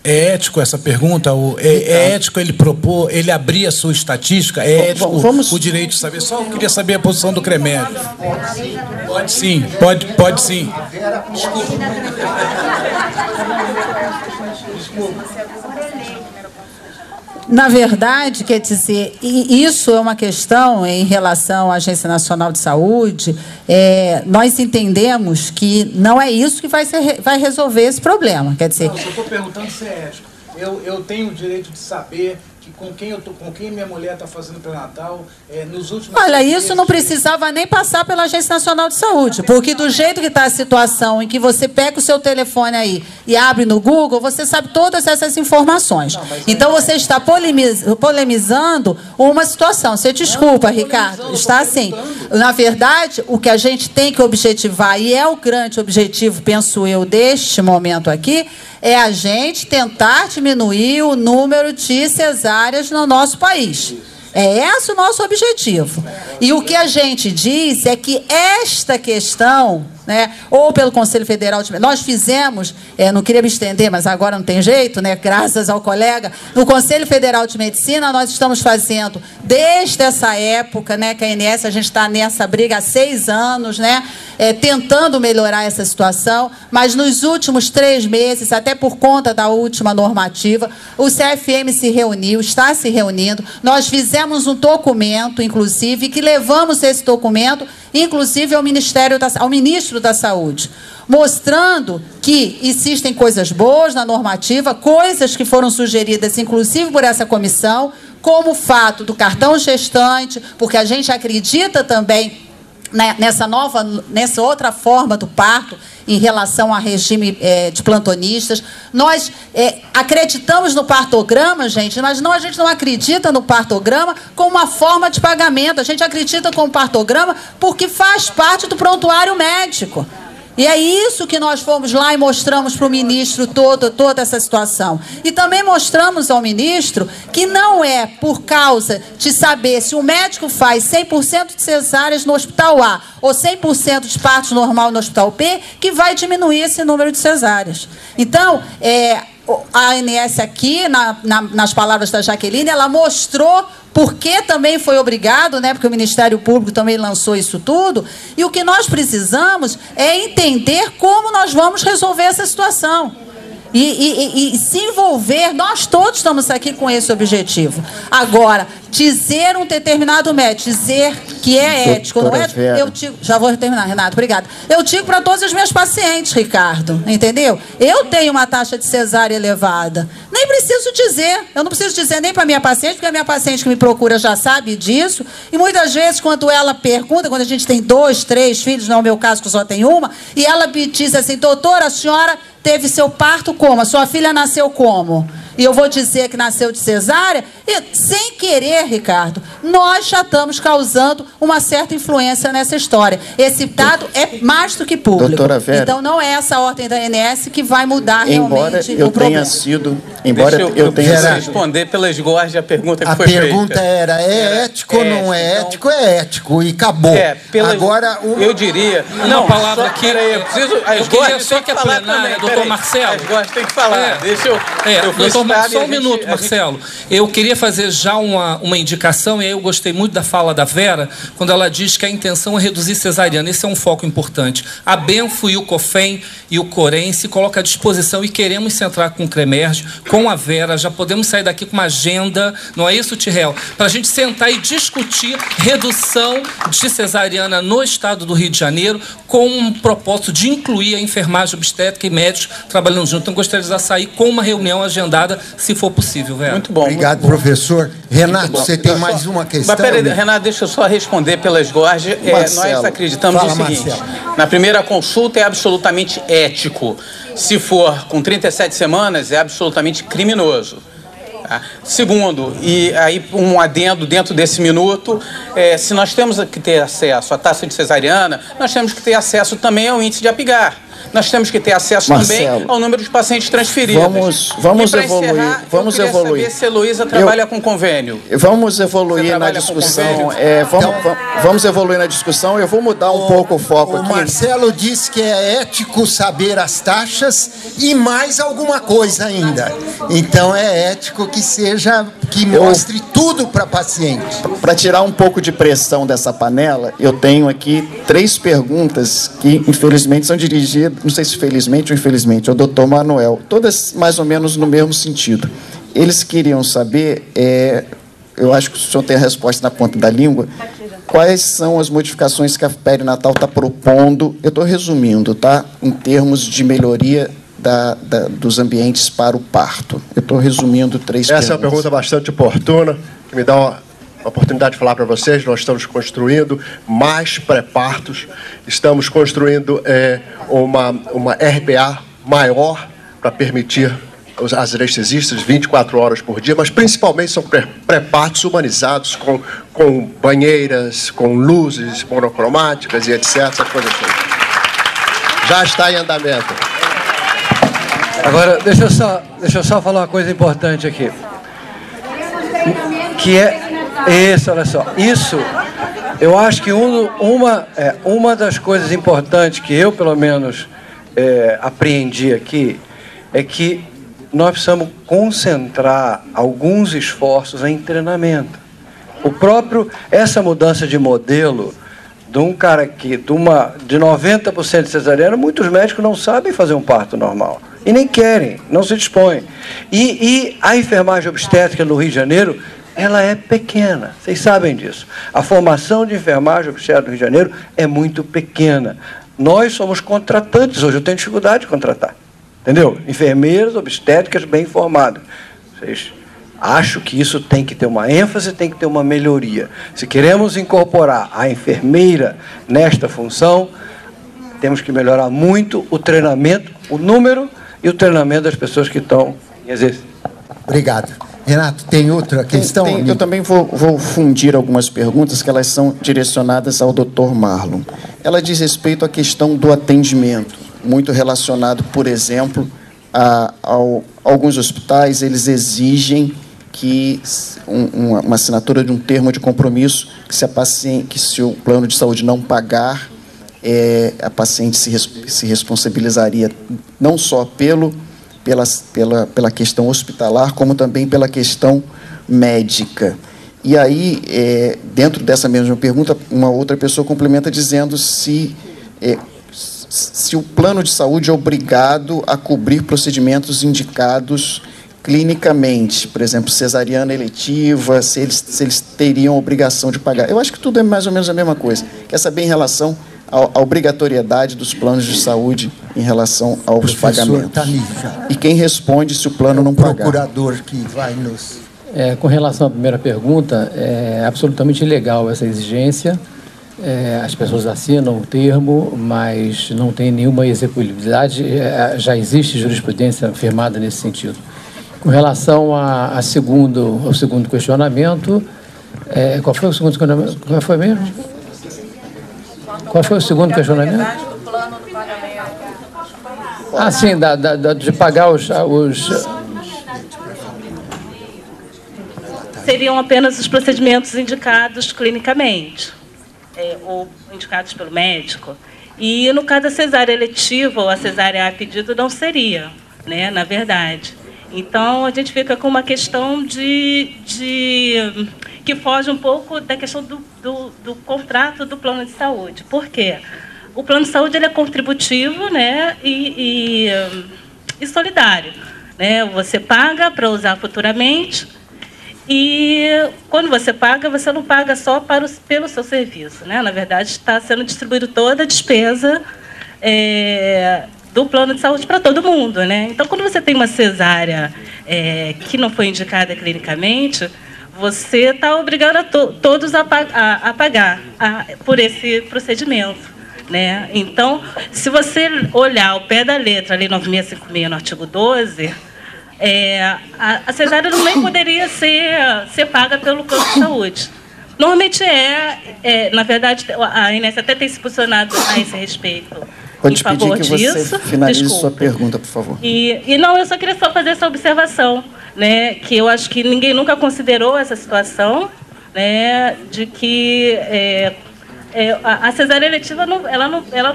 É ético essa pergunta? É ético ele propor, ele abrir a sua estatística? É ético o direito de saber? Só eu queria saber a posição do CREMERGE. Pode sim, pode sim. Desculpa. Na verdade, quer dizer, isso é uma questão em relação à Agência Nacional de Saúde. Nós entendemos que não é isso que vai resolver esse problema. Quer dizer, não, eu estou perguntando se é ético. Eu tenho o direito de saber que com quem minha mulher está fazendo pré-natal nos últimos... Olha, isso não precisava nem passar pela Agência Nacional de Saúde, porque do jeito que está a situação em que você pega o seu telefone aí e abre no Google, você sabe todas essas informações. Então, você está polemizando uma situação. Você desculpa, Ricardo, está assim. Na verdade, o que a gente tem que objetivar, e é o grande objetivo, penso eu, deste momento aqui, é a gente tentar diminuir o número de cesáreas no nosso país. É esse o nosso objetivo. E o que a gente diz é que esta questão, né, ou pelo Conselho Federal de Medicina, nós fizemos, não queria me estender, mas agora não tem jeito, né, graças ao colega, no Conselho Federal de Medicina nós estamos fazendo, desde essa época, né, que a ANS, a gente está nessa briga há 6 anos, né, tentando melhorar essa situação, mas nos últimos 3 meses, até por conta da última normativa, o CFM se reuniu, está se reunindo, nós fizemos um documento, inclusive, que levamos esse documento, inclusive ao ministro da Saúde, mostrando que existem coisas boas na normativa, coisas que foram sugeridas, inclusive por essa comissão, como o fato do cartão gestante, porque a gente acredita também nessa outra forma do parto em relação ao regime de plantonistas. Nós acreditamos no partograma, gente, mas a gente não acredita no partograma como uma forma de pagamento. A gente acredita com o partograma porque faz parte do prontuário médico. E é isso que nós fomos lá e mostramos para o ministro toda essa situação. E também mostramos ao ministro que não é por causa de saber se o médico faz 100% de cesáreas no hospital A ou 100% de partos normal no hospital B que vai diminuir esse número de cesáreas. Então, a ANS aqui, nas palavras da Jaqueline, ela mostrou porque também foi obrigado, né, porque o Ministério Público também lançou isso tudo, e o que nós precisamos é entender como nós vamos resolver essa situação. E se envolver, nós todos estamos aqui com esse objetivo. Agora, dizer um determinado médico, dizer que é ético, não é? Eu digo, já vou terminar, Renato, obrigada. Eu digo para todos os meus pacientes, Ricardo, entendeu? Eu tenho uma taxa de cesárea elevada. Nem preciso dizer, eu não preciso dizer nem para a minha paciente, porque a minha paciente que me procura já sabe disso. E muitas vezes, quando ela pergunta, quando a gente tem 2, 3 filhos, não é o meu caso que eu só tenho uma, e ela me diz assim, doutora, a senhora teve seu parto como? A sua filha nasceu como? E eu vou dizer que nasceu de cesárea, e, sem querer, Ricardo, nós já estamos causando uma certa influência nessa história. Esse dado é mais do que público. Doutora Vera, então não é essa ordem da ANS que vai mudar realmente o problema. Embora eu tenha responder pela esgorge a pergunta que foi feita. A pergunta era, ético ou não é ético? É ético, e acabou. Agora, eu diria... Uma palavra aqui... Eu preciso... Eu queria só que a plenária, doutor Marcelo... A esgorge tem que falar. Deixa eu... Só um minuto, Marcelo. Eu queria fazer já uma indicação, e aí eu gostei muito da fala da Vera, quando ela diz que a intenção é reduzir cesariana. Esse é um foco importante. A Benfo e o COFEM e o Corém se colocam à disposição e queremos centrar com o CREMERGE, com a Vera, já podemos sair daqui com uma agenda, não é isso, Tirrel? Para a gente sentar e discutir redução de cesariana no estado do Rio de Janeiro, com um propósito de incluir a enfermagem obstétrica e médicos trabalhando junto. Então, gostaria de sair com uma reunião agendada, se for possível, Vera. Muito bom. Obrigado, muito professor. Renato, você tem mais uma questão? Mas peraí, Renato, deixa eu só responder pela esgorge. Nós acreditamos no seguinte, na primeira consulta é absolutamente ético. Se for com 37 semanas, é absolutamente criminoso. Tá? Segundo, e aí um adendo dentro desse minuto, se nós temos que ter acesso à taxa de cesariana, nós temos que ter acesso também ao índice de Apgar. Nós temos que ter acesso também ao número de pacientes transferidos. Vamos evoluir. Vamos evoluir. Saber se a Heloísa trabalha com convênio. Vamos evoluir na discussão. Vamos evoluir na discussão. Eu vou mudar um pouco o foco aqui. O Marcelo disse que é ético saber as taxas e mais alguma coisa ainda. Então é ético que mostre tudo para paciente. Para tirar um pouco de pressão dessa panela, eu tenho aqui 3 perguntas que infelizmente são dirigidas, não sei se felizmente ou infelizmente, ao doutor Manuel, todas mais ou menos no mesmo sentido. Eles queriam saber, eu acho que o senhor tem a resposta na ponta da língua, quais são as modificações que a Perinatal está propondo, eu estou resumindo, tá? Em termos de melhoria dos ambientes para o parto. Eu estou resumindo 3 perguntas. Essa é uma pergunta bastante oportuna, que me dá uma oportunidade de falar para vocês. Nós estamos construindo mais pré-partos, estamos construindo uma RPA maior para permitir as anestesistas 24 horas por dia, mas principalmente são pré-partos humanizados com banheiras, com luzes monocromáticas e etc. Essa coisa toda. Já está em andamento. Agora, deixa eu só falar uma coisa importante aqui. Que olha só. Isso, eu acho que uma das coisas importantes que eu, pelo menos, apreendi aqui, é que nós precisamos concentrar alguns esforços em treinamento. Essa mudança de modelo de um cara que, de 90% de cesariana, muitos médicos não sabem fazer um parto normal. E nem querem, não se dispõem. E a enfermagem obstétrica no Rio de Janeiro, ela é pequena, vocês sabem disso. A formação de enfermagem obstétrica no Rio de Janeiro é muito pequena. Nós somos contratantes hoje, eu tenho dificuldade de contratar. Entendeu? Enfermeiras, obstétricas bem informadas. Acho que isso tem que ter uma ênfase, tem que ter uma melhoria. Se queremos incorporar a enfermeira nesta função, temos que melhorar muito o treinamento, o número e o treinamento das pessoas que estão em exercício. Obrigado. Renato, tem outra questão? Eu também vou fundir algumas perguntas que elas são direcionadas ao Dr. Marlon. Ela diz respeito à questão do atendimento, muito relacionado, por exemplo, a alguns hospitais, eles exigem que uma assinatura de um termo de compromisso que se o plano de saúde não pagar, a paciente se responsabilizaria não só pela questão hospitalar, como também pela questão médica. E aí, dentro dessa mesma pergunta, uma outra pessoa complementa dizendo se o plano de saúde é obrigado a cobrir procedimentos indicados clinicamente, por exemplo, cesariana eletiva, se eles teriam obrigação de pagar. Eu acho que tudo é mais ou menos a mesma coisa. Quer saber em relação à obrigatoriedade dos planos de saúde em relação aos pagamentos. E quem responde se o plano não pagar? O procurador que vai nos... Com relação à primeira pergunta, é absolutamente ilegal essa exigência. As pessoas assinam o termo, mas não tem nenhuma execuibilidade. Já existe jurisprudência firmada nesse sentido. Com relação ao segundo questionamento, qual foi o segundo questionamento? Qual foi mesmo? Qual foi o segundo questionamento? Sim, de pagar os... Seriam apenas os procedimentos indicados clinicamente, ou indicados pelo médico. E no caso da cesárea eletiva ou a cesárea a pedido não seria, né, na verdade. Então, a gente fica com uma questão que foge um pouco da questão do contrato do plano de saúde. Por quê? O plano de saúde ele é contributivo, né, e solidário. Né? Você paga para usar futuramente e, quando você paga, você não paga só pelo seu serviço. Né? Na verdade, está sendo distribuída toda a despesa do plano de saúde para todo mundo, né? Então, quando você tem uma cesárea que não foi indicada clinicamente, você está obrigando todos a pagar por esse procedimento, né? Então, se você olhar ao pé da letra, ali 9656, no artigo 12, a cesárea nem poderia ser paga pelo plano de saúde. Normalmente na verdade, a ANS até tem se posicionado a esse respeito. Vou te pedir que você finalize sua pergunta, por favor. Não, eu só queria fazer essa observação, né, que eu acho que ninguém nunca considerou essa situação, né, de que a cesárea eletiva,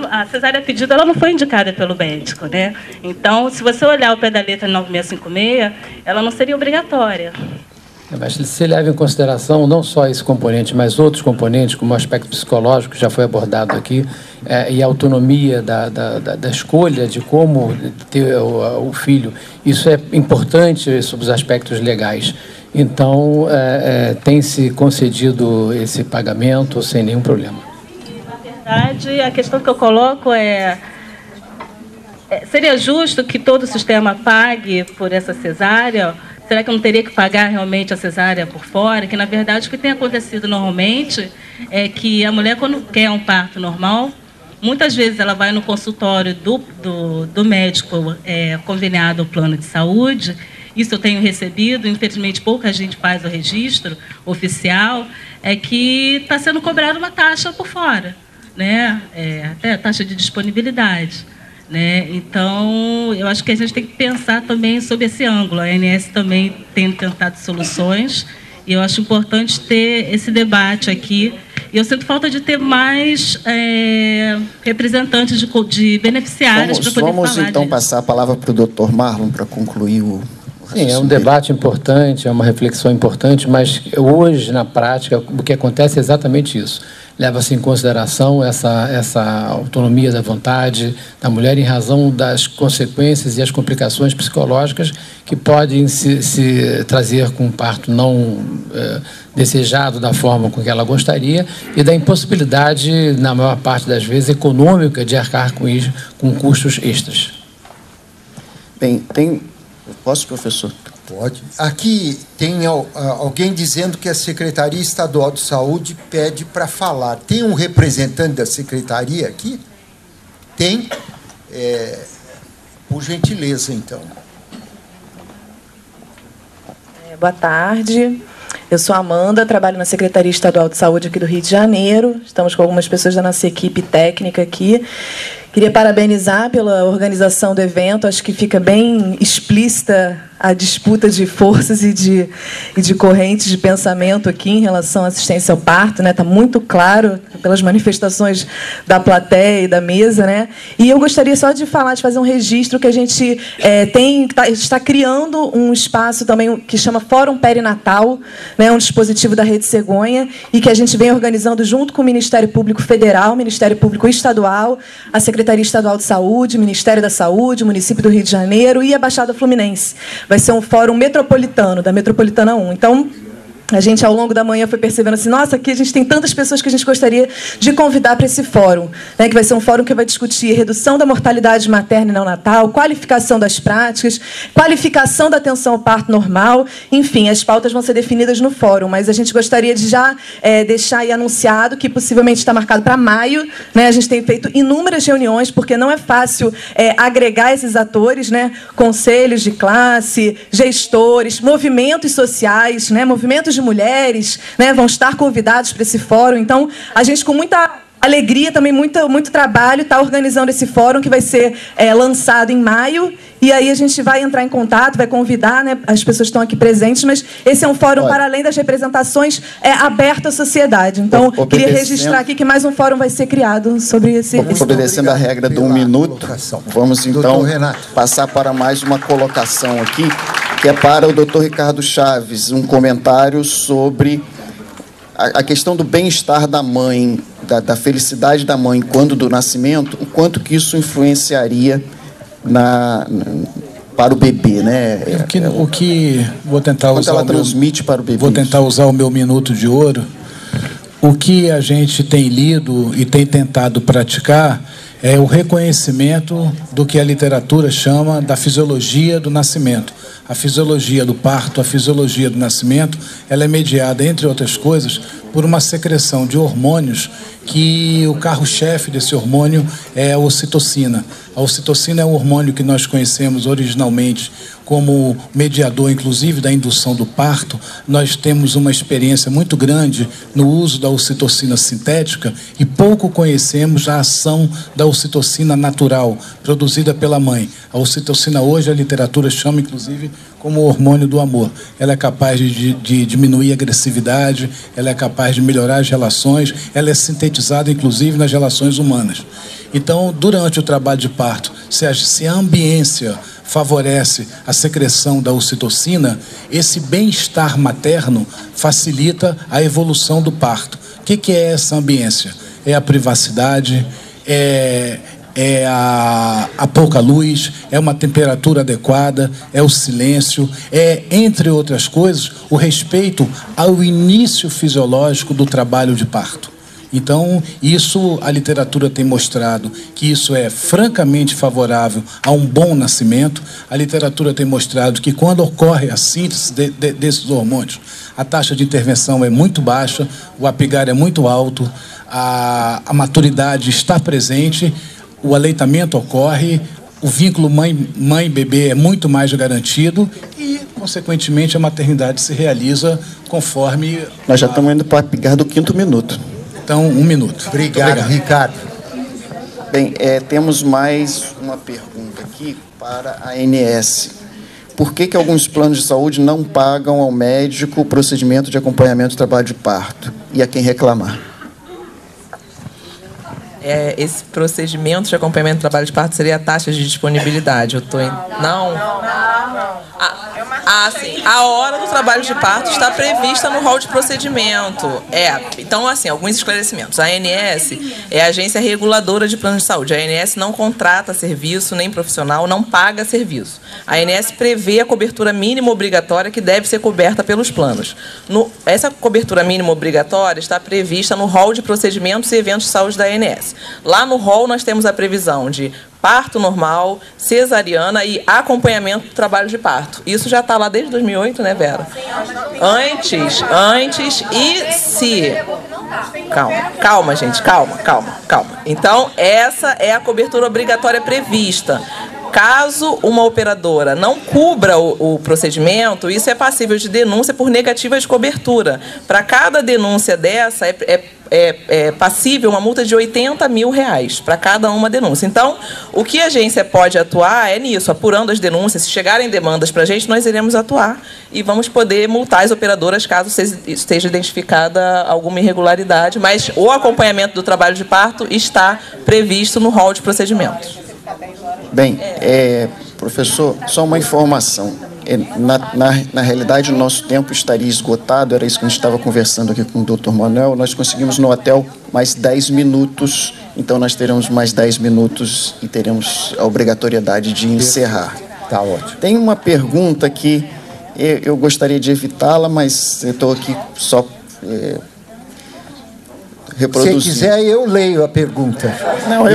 a cesárea a pedido, ela não foi indicada pelo médico, né? Então, se você olhar o pé da letra 9656, ela não seria obrigatória. Mas se leva em consideração não só esse componente, mas outros componentes, como o aspecto psicológico, que já foi abordado aqui, e a autonomia da escolha de como ter o filho, isso é importante sobre os aspectos legais. Então, tem-se concedido esse pagamento sem nenhum problema. Na verdade, a questão que eu coloco seria justo que todo o sistema pague por essa cesárea? Será que eu não teria que pagar realmente a cesárea por fora? Que, na verdade, o que tem acontecido normalmente é que a mulher, quando quer um parto normal, muitas vezes ela vai no consultório do médico conveniado ao plano de saúde. Isso eu tenho recebido, infelizmente pouca gente faz o registro oficial, que está sendo cobrada uma taxa por fora, né? Até a taxa de disponibilidade. Né? Então, eu acho que a gente tem que pensar também sobre esse ângulo. A ANS também tem tentado soluções e eu acho importante ter esse debate aqui. E eu sinto falta de ter mais representantes de beneficiários para poder falar Vamos então disso. passar a palavra para o Dr. Marlon para concluir Sim, é um debate importante, é uma reflexão importante, mas hoje, na prática, o que acontece é exatamente isso. Leva-se em consideração essa autonomia da vontade da mulher em razão das consequências e as complicações psicológicas que podem se trazer com um parto não desejado da forma com que ela gostaria e da impossibilidade, na maior parte das vezes, econômica de arcar com isso, com custos extras. Bem, Posso, professor? Pode. Aqui tem alguém dizendo que a Secretaria Estadual de Saúde pede para falar. Tem um representante da Secretaria aqui? Tem? Por gentileza, então. Boa tarde. Eu sou Amanda, trabalho na Secretaria Estadual de Saúde aqui do Rio de Janeiro. Estamos com algumas pessoas da nossa equipe técnica aqui. Queria parabenizar pela organização do evento. Acho que fica bem explícita a disputa de forças e de correntes de pensamento aqui em relação à assistência ao parto, né? Está muito claro pelas manifestações da plateia e da mesa, né? E eu gostaria só de fazer um registro que a gente está criando um espaço também que chama Fórum Perinatal, né? Um dispositivo da Rede Cegonha e que a gente vem organizando junto com o Ministério Público Federal, Ministério Público Estadual, a Secretaria Estadual de Saúde, Ministério da Saúde, município do Rio de Janeiro e a Baixada Fluminense. Vai ser um fórum metropolitano, da Metropolitana 1. Então, a gente, ao longo da manhã, foi percebendo assim, nossa, aqui a gente tem tantas pessoas que a gente gostaria de convidar para esse fórum, né, que vai ser um fórum que vai discutir redução da mortalidade materna e neonatal, qualificação das práticas, qualificação da atenção ao parto normal, enfim, as pautas vão ser definidas no fórum, mas a gente gostaria de já deixar aí anunciado que possivelmente está marcado para maio, né, a gente tem feito inúmeras reuniões, porque não é fácil agregar esses atores, né, conselhos de classe, gestores, movimentos sociais, né, movimentos de mulheres, né, vão estar convidados para esse fórum. Então, a gente, com muita alegria, também muito trabalho, está organizando esse fórum que vai ser lançado em maio. E aí a gente vai entrar em contato, vai convidar, né, as pessoas que estão aqui presentes, mas esse é um fórum, para além das representações, aberto à sociedade. Então, queria registrar aqui que mais um fórum vai ser criado sobre esse... Obedecendo a regra do 1 minuto, vamos então passar para mais uma colocação aqui, que é para o doutor Ricardo Chaves, um comentário sobre a questão do bem-estar da mãe, da felicidade da mãe quando do nascimento, o quanto que isso influenciaria para o bebê, né? O que vou tentar usar ela transmite para o bebê. Vou tentar usar o meu minuto de ouro. O que a gente tem lido e tem tentado praticar é o reconhecimento do que a literatura chama da fisiologia do nascimento. A fisiologia do parto, a fisiologia do nascimento, ela é mediada, entre outras coisas, por uma secreção de hormônios que o carro-chefe desse hormônio é a ocitocina. A ocitocina é um hormônio que nós conhecemos originalmente como mediador, inclusive, da indução do parto. Nós temos uma experiência muito grande no uso da ocitocina sintética e pouco conhecemos a ação da ocitocina natural, produzida pela mãe. A ocitocina hoje, a literatura chama, inclusive, como o hormônio do amor. Ela é capaz de diminuir a agressividade, ela é capaz de melhorar as relações, ela é sintetizada, inclusive, nas relações humanas. Então, durante o trabalho de parto, se a ambiência favorece a secreção da ocitocina, esse bem-estar materno facilita a evolução do parto. O que é essa ambiência? É a privacidade, é a pouca luz, é uma temperatura adequada, é o silêncio, entre outras coisas, o respeito ao início fisiológico do trabalho de parto. Então, isso, a literatura tem mostrado que isso é francamente favorável a um bom nascimento. A literatura tem mostrado que quando ocorre a síntese desses hormônios, a taxa de intervenção é muito baixa, o apigar é muito alto, a maturidade está presente, o aleitamento ocorre, o vínculo mãe-bebê é muito mais garantido e, consequentemente, a maternidade se realiza conforme... Nós já estamos indo para o apigar do 5º minuto. Então, 1 minuto. Obrigado, Ricardo. Bem, temos mais uma pergunta aqui para a ANS. Por que alguns planos de saúde não pagam ao médico o procedimento de acompanhamento do trabalho de parto? E a quem reclamar? Esse procedimento de acompanhamento do trabalho de parto seria a taxa de disponibilidade. Eu estou em... Não. Ah, sim. A hora do trabalho de parto está prevista no rol de procedimento. Então, assim, alguns esclarecimentos. A ANS é a agência reguladora de planos de saúde. A ANS não contrata serviço, nem profissional, não paga serviço. A ANS prevê a cobertura mínima obrigatória que deve ser coberta pelos planos. Essa cobertura mínima obrigatória está prevista no rol de procedimentos e eventos de saúde da ANS. Lá no rol nós temos a previsão de parto normal, cesariana e acompanhamento do trabalho de parto. Isso já está lá desde 2008, né, Vera? Antes e se... Calma, gente, calma. Então, essa é a cobertura obrigatória prevista. Caso uma operadora não cubra o procedimento, isso é passível de denúncia por negativa de cobertura. Para cada denúncia dessa, é passível uma multa de R$80 mil para cada uma denúncia. Então, o que a agência pode atuar é nisso, apurando as denúncias. Se chegarem demandas para a gente, nós iremos atuar e vamos poder multar as operadoras caso esteja identificada alguma irregularidade. Mas o acompanhamento do trabalho de parto está previsto no rol de procedimentos. Bem, professor, só uma informação. Na realidade, o nosso tempo estaria esgotado, era isso que a gente estava conversando aqui com o Dr. Manuel. Nós conseguimos no hotel mais 10 minutos, então nós teremos mais 10 minutos e teremos a obrigatoriedade de encerrar. Tá ótimo. Tem uma pergunta que eu gostaria de evitá-la, mas eu estou aqui só... reproduzir. Se quiser, eu leio a pergunta.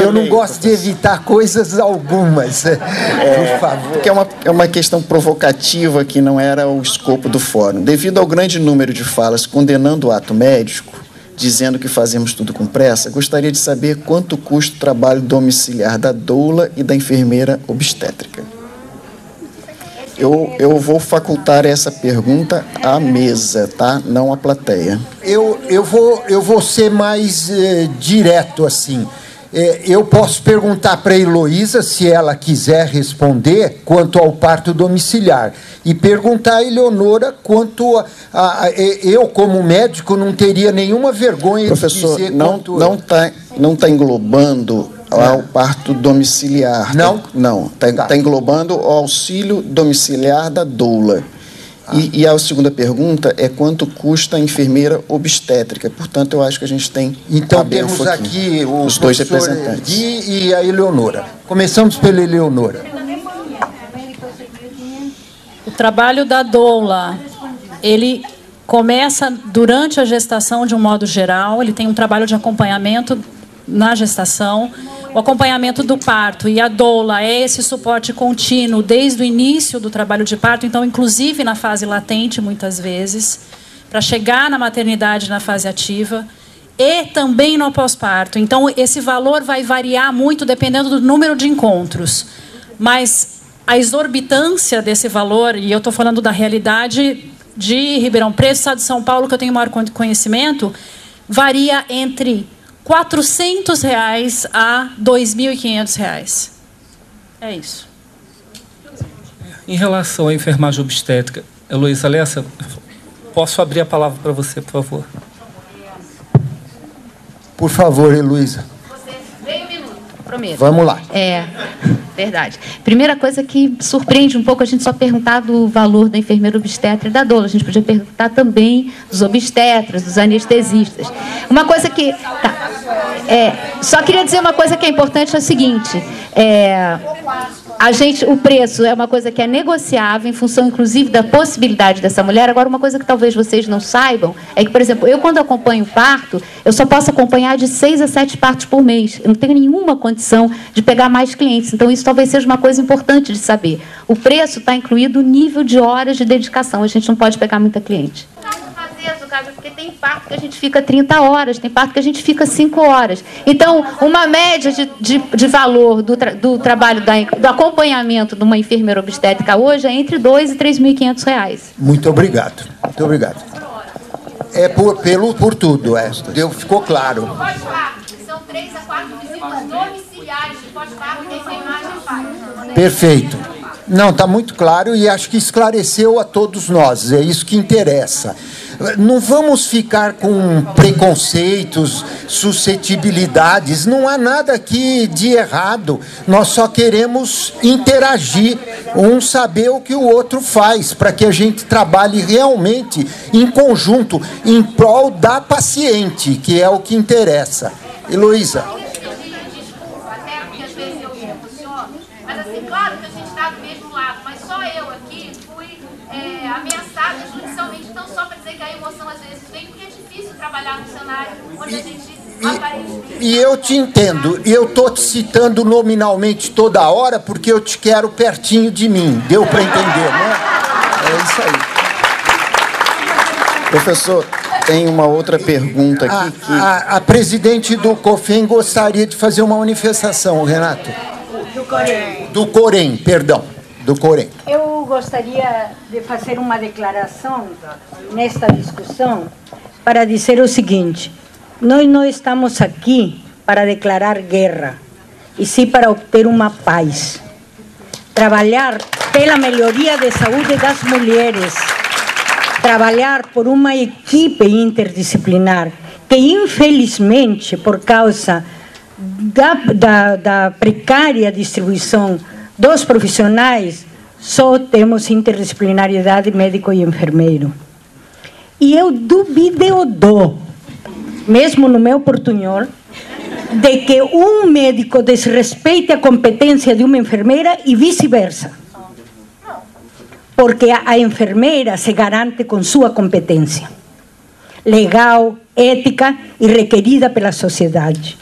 Eu não gosto de evitar coisas algumas. Por favor. Porque é uma questão provocativa que não era o escopo do fórum. Devido ao grande número de falas condenando o ato médico, dizendo que fazemos tudo com pressa, gostaria de saber quanto custa o trabalho domiciliar da doula e da enfermeira obstétrica. Eu vou facultar essa pergunta à mesa, tá? Não à plateia. Eu vou ser mais direto assim. Eu posso perguntar para a Heloísa, se ela quiser responder, quanto ao parto domiciliar. E perguntar a Eleonora quanto eu, como médico, não teria nenhuma vergonha de dizer quanto... Professor, não está englobando ao parto domiciliar. Não? Não, está englobando o auxílio domiciliar da doula. E a segunda pergunta é quanto custa a enfermeira obstétrica. Portanto, eu acho que a gente tem... Então, temos aqui os dois representantes. E a Eleonora. Começamos pela Eleonora. O trabalho da doula, ele começa durante a gestação de um modo geral, ele tem um trabalho de acompanhamento na gestação, o acompanhamento do parto, e a doula é esse suporte contínuo desde o início do trabalho de parto, então inclusive na fase latente muitas vezes, para chegar na maternidade na fase ativa, e também no pós-parto. Então esse valor vai variar muito dependendo do número de encontros, mas a exorbitância desse valor, e eu estou falando da realidade de Ribeirão Preto, estado de São Paulo, que eu tenho maior conhecimento, varia entre R$400 a R$2.500. É isso. Em relação à enfermagem obstétrica, Heloísa Lessa, posso abrir a palavra para você, por favor? Por favor, Heloísa. Meio minuto, prometo. Vamos lá. Verdade. Primeira coisa que surpreende um pouco a gente só perguntar do valor da enfermeira obstetra e da doula. A gente podia perguntar também dos obstetras, dos anestesistas. Uma coisa que... só queria dizer uma coisa que é importante, é o seguinte... o preço é uma coisa que é negociável em função, inclusive, da possibilidade dessa mulher. Agora, uma coisa que talvez vocês não saibam é que, por exemplo, eu, quando acompanho parto, eu só posso acompanhar de 6 a 7 partos por mês. Eu não tenho nenhuma condição de pegar mais clientes. Então, isso talvez seja uma coisa importante de saber. O preço está incluído o nível de horas de dedicação. A gente não pode pegar muita cliente. Porque tem parto que a gente fica 30 horas, tem parto que a gente fica 5 horas. Então, uma média de valor do trabalho, do acompanhamento de uma enfermeira obstétrica hoje é entre R$2.000 e R$3.500. Muito obrigado. Muito obrigado. Por tudo, ficou claro. São 3 a 4 visitas domiciliares de pós-parto que a enfermagem faz. Perfeito. Não, está muito claro e acho que esclareceu a todos nós. É isso que interessa. Não vamos ficar com preconceitos, suscetibilidades. Não há nada aqui de errado. Nós só queremos interagir, um saber o que o outro faz, para que a gente trabalhe realmente em conjunto, em prol da paciente, que é o que interessa. Heloísa. Mas assim, claro que a gente está do mesmo lado, mas só eu aqui fui ameaçada judicialmente, então só para dizer que a emoção às vezes vem, porque é difícil trabalhar no cenário onde a gente aparentemente... E eu te entendo, eu estou te citando nominalmente toda hora porque eu te quero pertinho de mim, deu para entender, né? É isso aí. Professor, tem uma outra pergunta aqui. A presidente do COFEM gostaria de fazer uma manifestação, Renato. Do Corém. Do Corém, perdão. Do Corém. Eu gostaria de fazer uma declaração nesta discussão para dizer o seguinte: nós não estamos aqui para declarar guerra, e sim para obter uma paz. Trabalhar pela melhoria da saúde das mulheres, trabalhar por uma equipe interdisciplinar que, infelizmente, por causa da precária distribuição dos profissionais, só temos interdisciplinariedade médico e enfermeiro. E eu duvido, mesmo no meu portunhol, de que um médico desrespeite a competência de uma enfermeira e vice-versa. Porque a enfermeira se garante com sua competência legal, ética e requerida pela sociedade.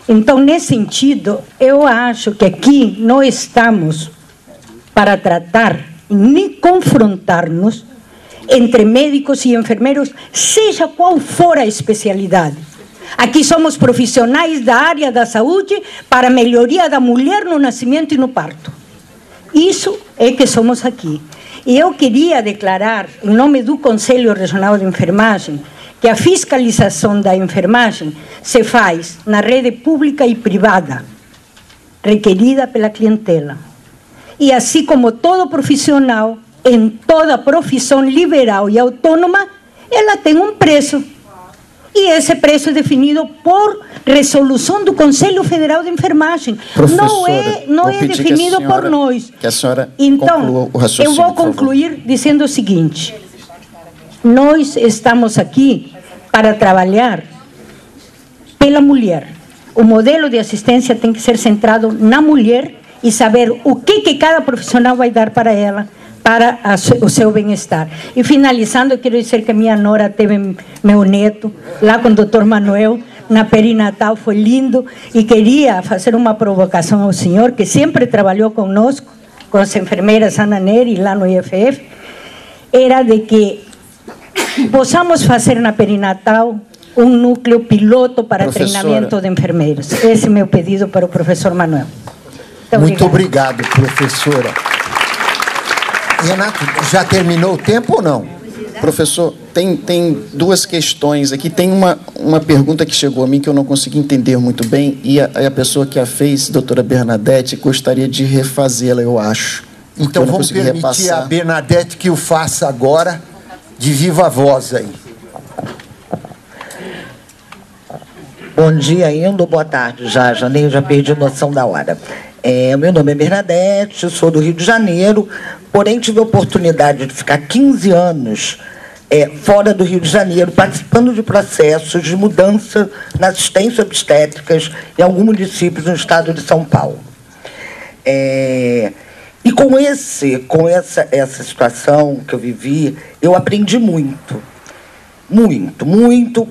Então, nesse sentido, eu acho que aqui não estamos para tratar nem confrontar-nos entre médicos e enfermeiros, seja qual for a especialidade. Aqui somos profissionais da área da saúde para a melhoria da mulher no nascimento e no parto. Isso é que somos aqui. E eu queria declarar, em nome do Conselho Regional de Enfermagem, que a fiscalização da enfermagem se faz na rede pública e privada, requerida pela clientela. E assim como todo profissional, em toda profissão liberal e autônoma, ela tem um preço. E esse preço é definido por resolução do Conselho Federal de Enfermagem. Não é definido por nós. Que a senhora então, conclua o raciocínio, eu vou concluir dizendo o seguinte: nós estamos aqui para trabalhar pela mulher. O modelo de assistência tem que ser centrado na mulher e saber o que cada profissional vai dar para ela, para o seu bem-estar. E finalizando, eu quero dizer que minha nora teve meu neto lá com o Dr. Manuel na perinatal, foi lindo, e queria fazer uma provocação ao senhor, que sempre trabalhou conosco, com as enfermeiras Ana Neri, lá no IFF, era de que possamos fazer na perinatal um núcleo piloto para treinamento de enfermeiros. Esse é meu pedido para o professor Manuel. Muito obrigado, professora. Renato, já terminou o tempo ou não? Professor, tem duas questões aqui. Tem uma pergunta que chegou a mim que eu não consegui entender muito bem, e a pessoa que a fez, doutora Bernadette, gostaria de refazê-la, eu acho. Então vamos permitir a Bernadette que o faça agora, de viva voz aí. Bom dia ainda, boa tarde já perdi noção da hora. Meu nome é Bernadette, sou do Rio de Janeiro, porém tive a oportunidade de ficar 15 anos fora do Rio de Janeiro, participando de processos de mudança na assistência obstétricas em alguns municípios no estado de São Paulo. E com essa situação que eu vivi, eu aprendi muito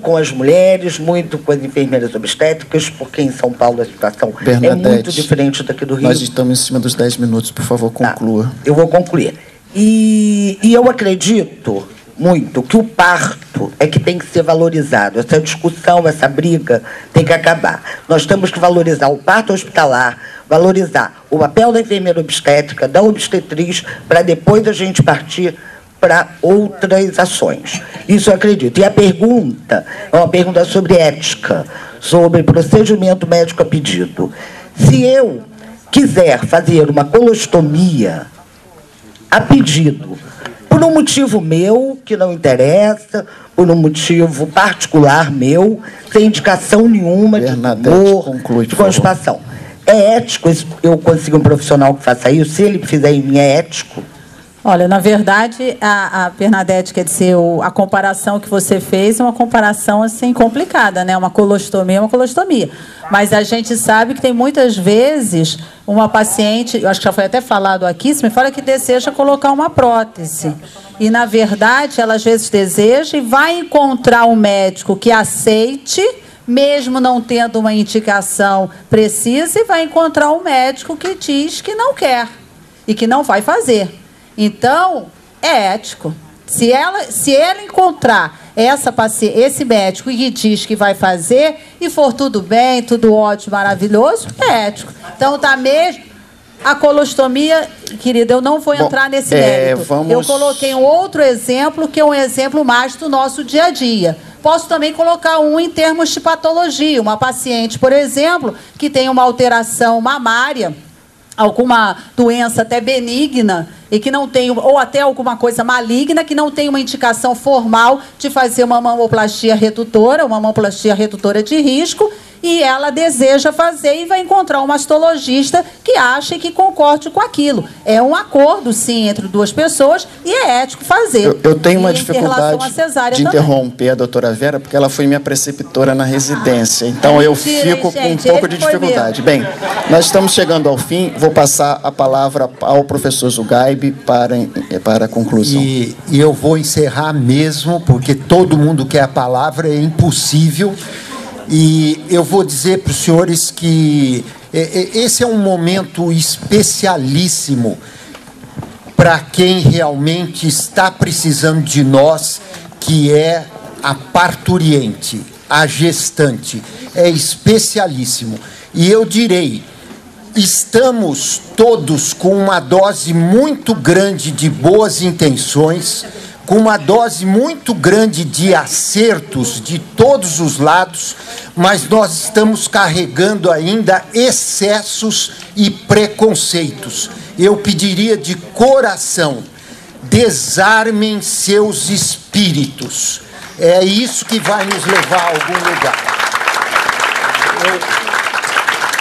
com as mulheres, muito com as enfermeiras obstétricas, porque em São Paulo a situação é muito diferente daqui do Rio. Nós estamos em cima dos 10 minutos, por favor, conclua. Tá, eu vou concluir. E eu acredito muito que o parto é que tem que ser valorizado. Essa discussão, essa briga tem que acabar. Nós temos que valorizar o parto hospitalar, valorizar o papel da enfermeira obstétrica, da obstetriz, para depois a gente partir para outras ações. Isso eu acredito. E a pergunta é uma pergunta sobre ética, sobre procedimento médico a pedido. Se eu quiser fazer uma colostomia a pedido, por um motivo meu, que não interessa, por um motivo particular meu, sem indicação nenhuma de dor, de constipação. É ético eu conseguir um profissional que faça isso? Se ele fizer em mim, é ético? Olha, na verdade, a Bernadette, quer dizer, a comparação que você fez é uma comparação assim complicada, né? Uma colostomia é uma colostomia. Mas a gente sabe que tem muitas vezes uma paciente, eu acho que já foi até falado aqui, se me fala que deseja colocar uma prótese. E, na verdade, ela às vezes deseja e vai encontrar um médico que aceite, mesmo não tendo uma indicação precisa, e vai encontrar um médico que diz que não quer e que não vai fazer. Então, é ético. Se ela encontrar esse médico que diz que vai fazer e for tudo bem, tudo ótimo, maravilhoso, é ético. Então, tá mesmo... A colostomia, querida, eu não vou entrar nesse mérito. Eu coloquei um outro exemplo, que é um exemplo mais do nosso dia a dia. Posso também colocar um em termos de patologia. Uma paciente, por exemplo, que tem uma alteração mamária, alguma doença até benigna, e que não tem, ou até alguma coisa maligna, que não tem uma indicação formal de fazer uma mamoplastia redutora de risco, e ela deseja fazer e vai encontrar um mastologista que acha e que concorde com aquilo. É um acordo, sim, entre duas pessoas e é ético fazer. Eu tenho uma dificuldade de interromper a doutora Vera, porque ela foi minha preceptora na residência. Então eu fico com um pouco de dificuldade. Bem, nós estamos chegando ao fim. Vou passar a palavra ao professor Zugaib para a conclusão. E eu vou encerrar mesmo, porque todo mundo quer a palavra, é impossível. E eu vou dizer para os senhores que esse é um momento especialíssimo para quem realmente está precisando de nós, que é a parturiente, a gestante. É especialíssimo. E eu direi, estamos todos com uma dose muito grande de boas intenções, com uma dose muito grande de acertos de todos os lados, mas nós estamos carregando ainda excessos e preconceitos. Eu pediria de coração, desarmem seus espíritos. É isso que vai nos levar a algum lugar.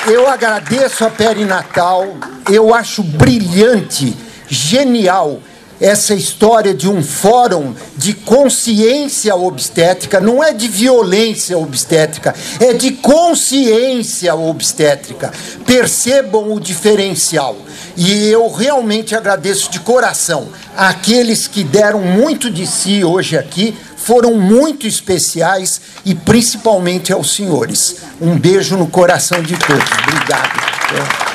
Eu agradeço a Perinatal, eu acho brilhante, genial, essa história de um fórum de consciência obstétrica. Não é de violência obstétrica, é de consciência obstétrica. Percebam o diferencial. E eu realmente agradeço de coração àqueles que deram muito de si hoje aqui, foram muito especiais, e principalmente aos senhores. Um beijo no coração de todos. Obrigado.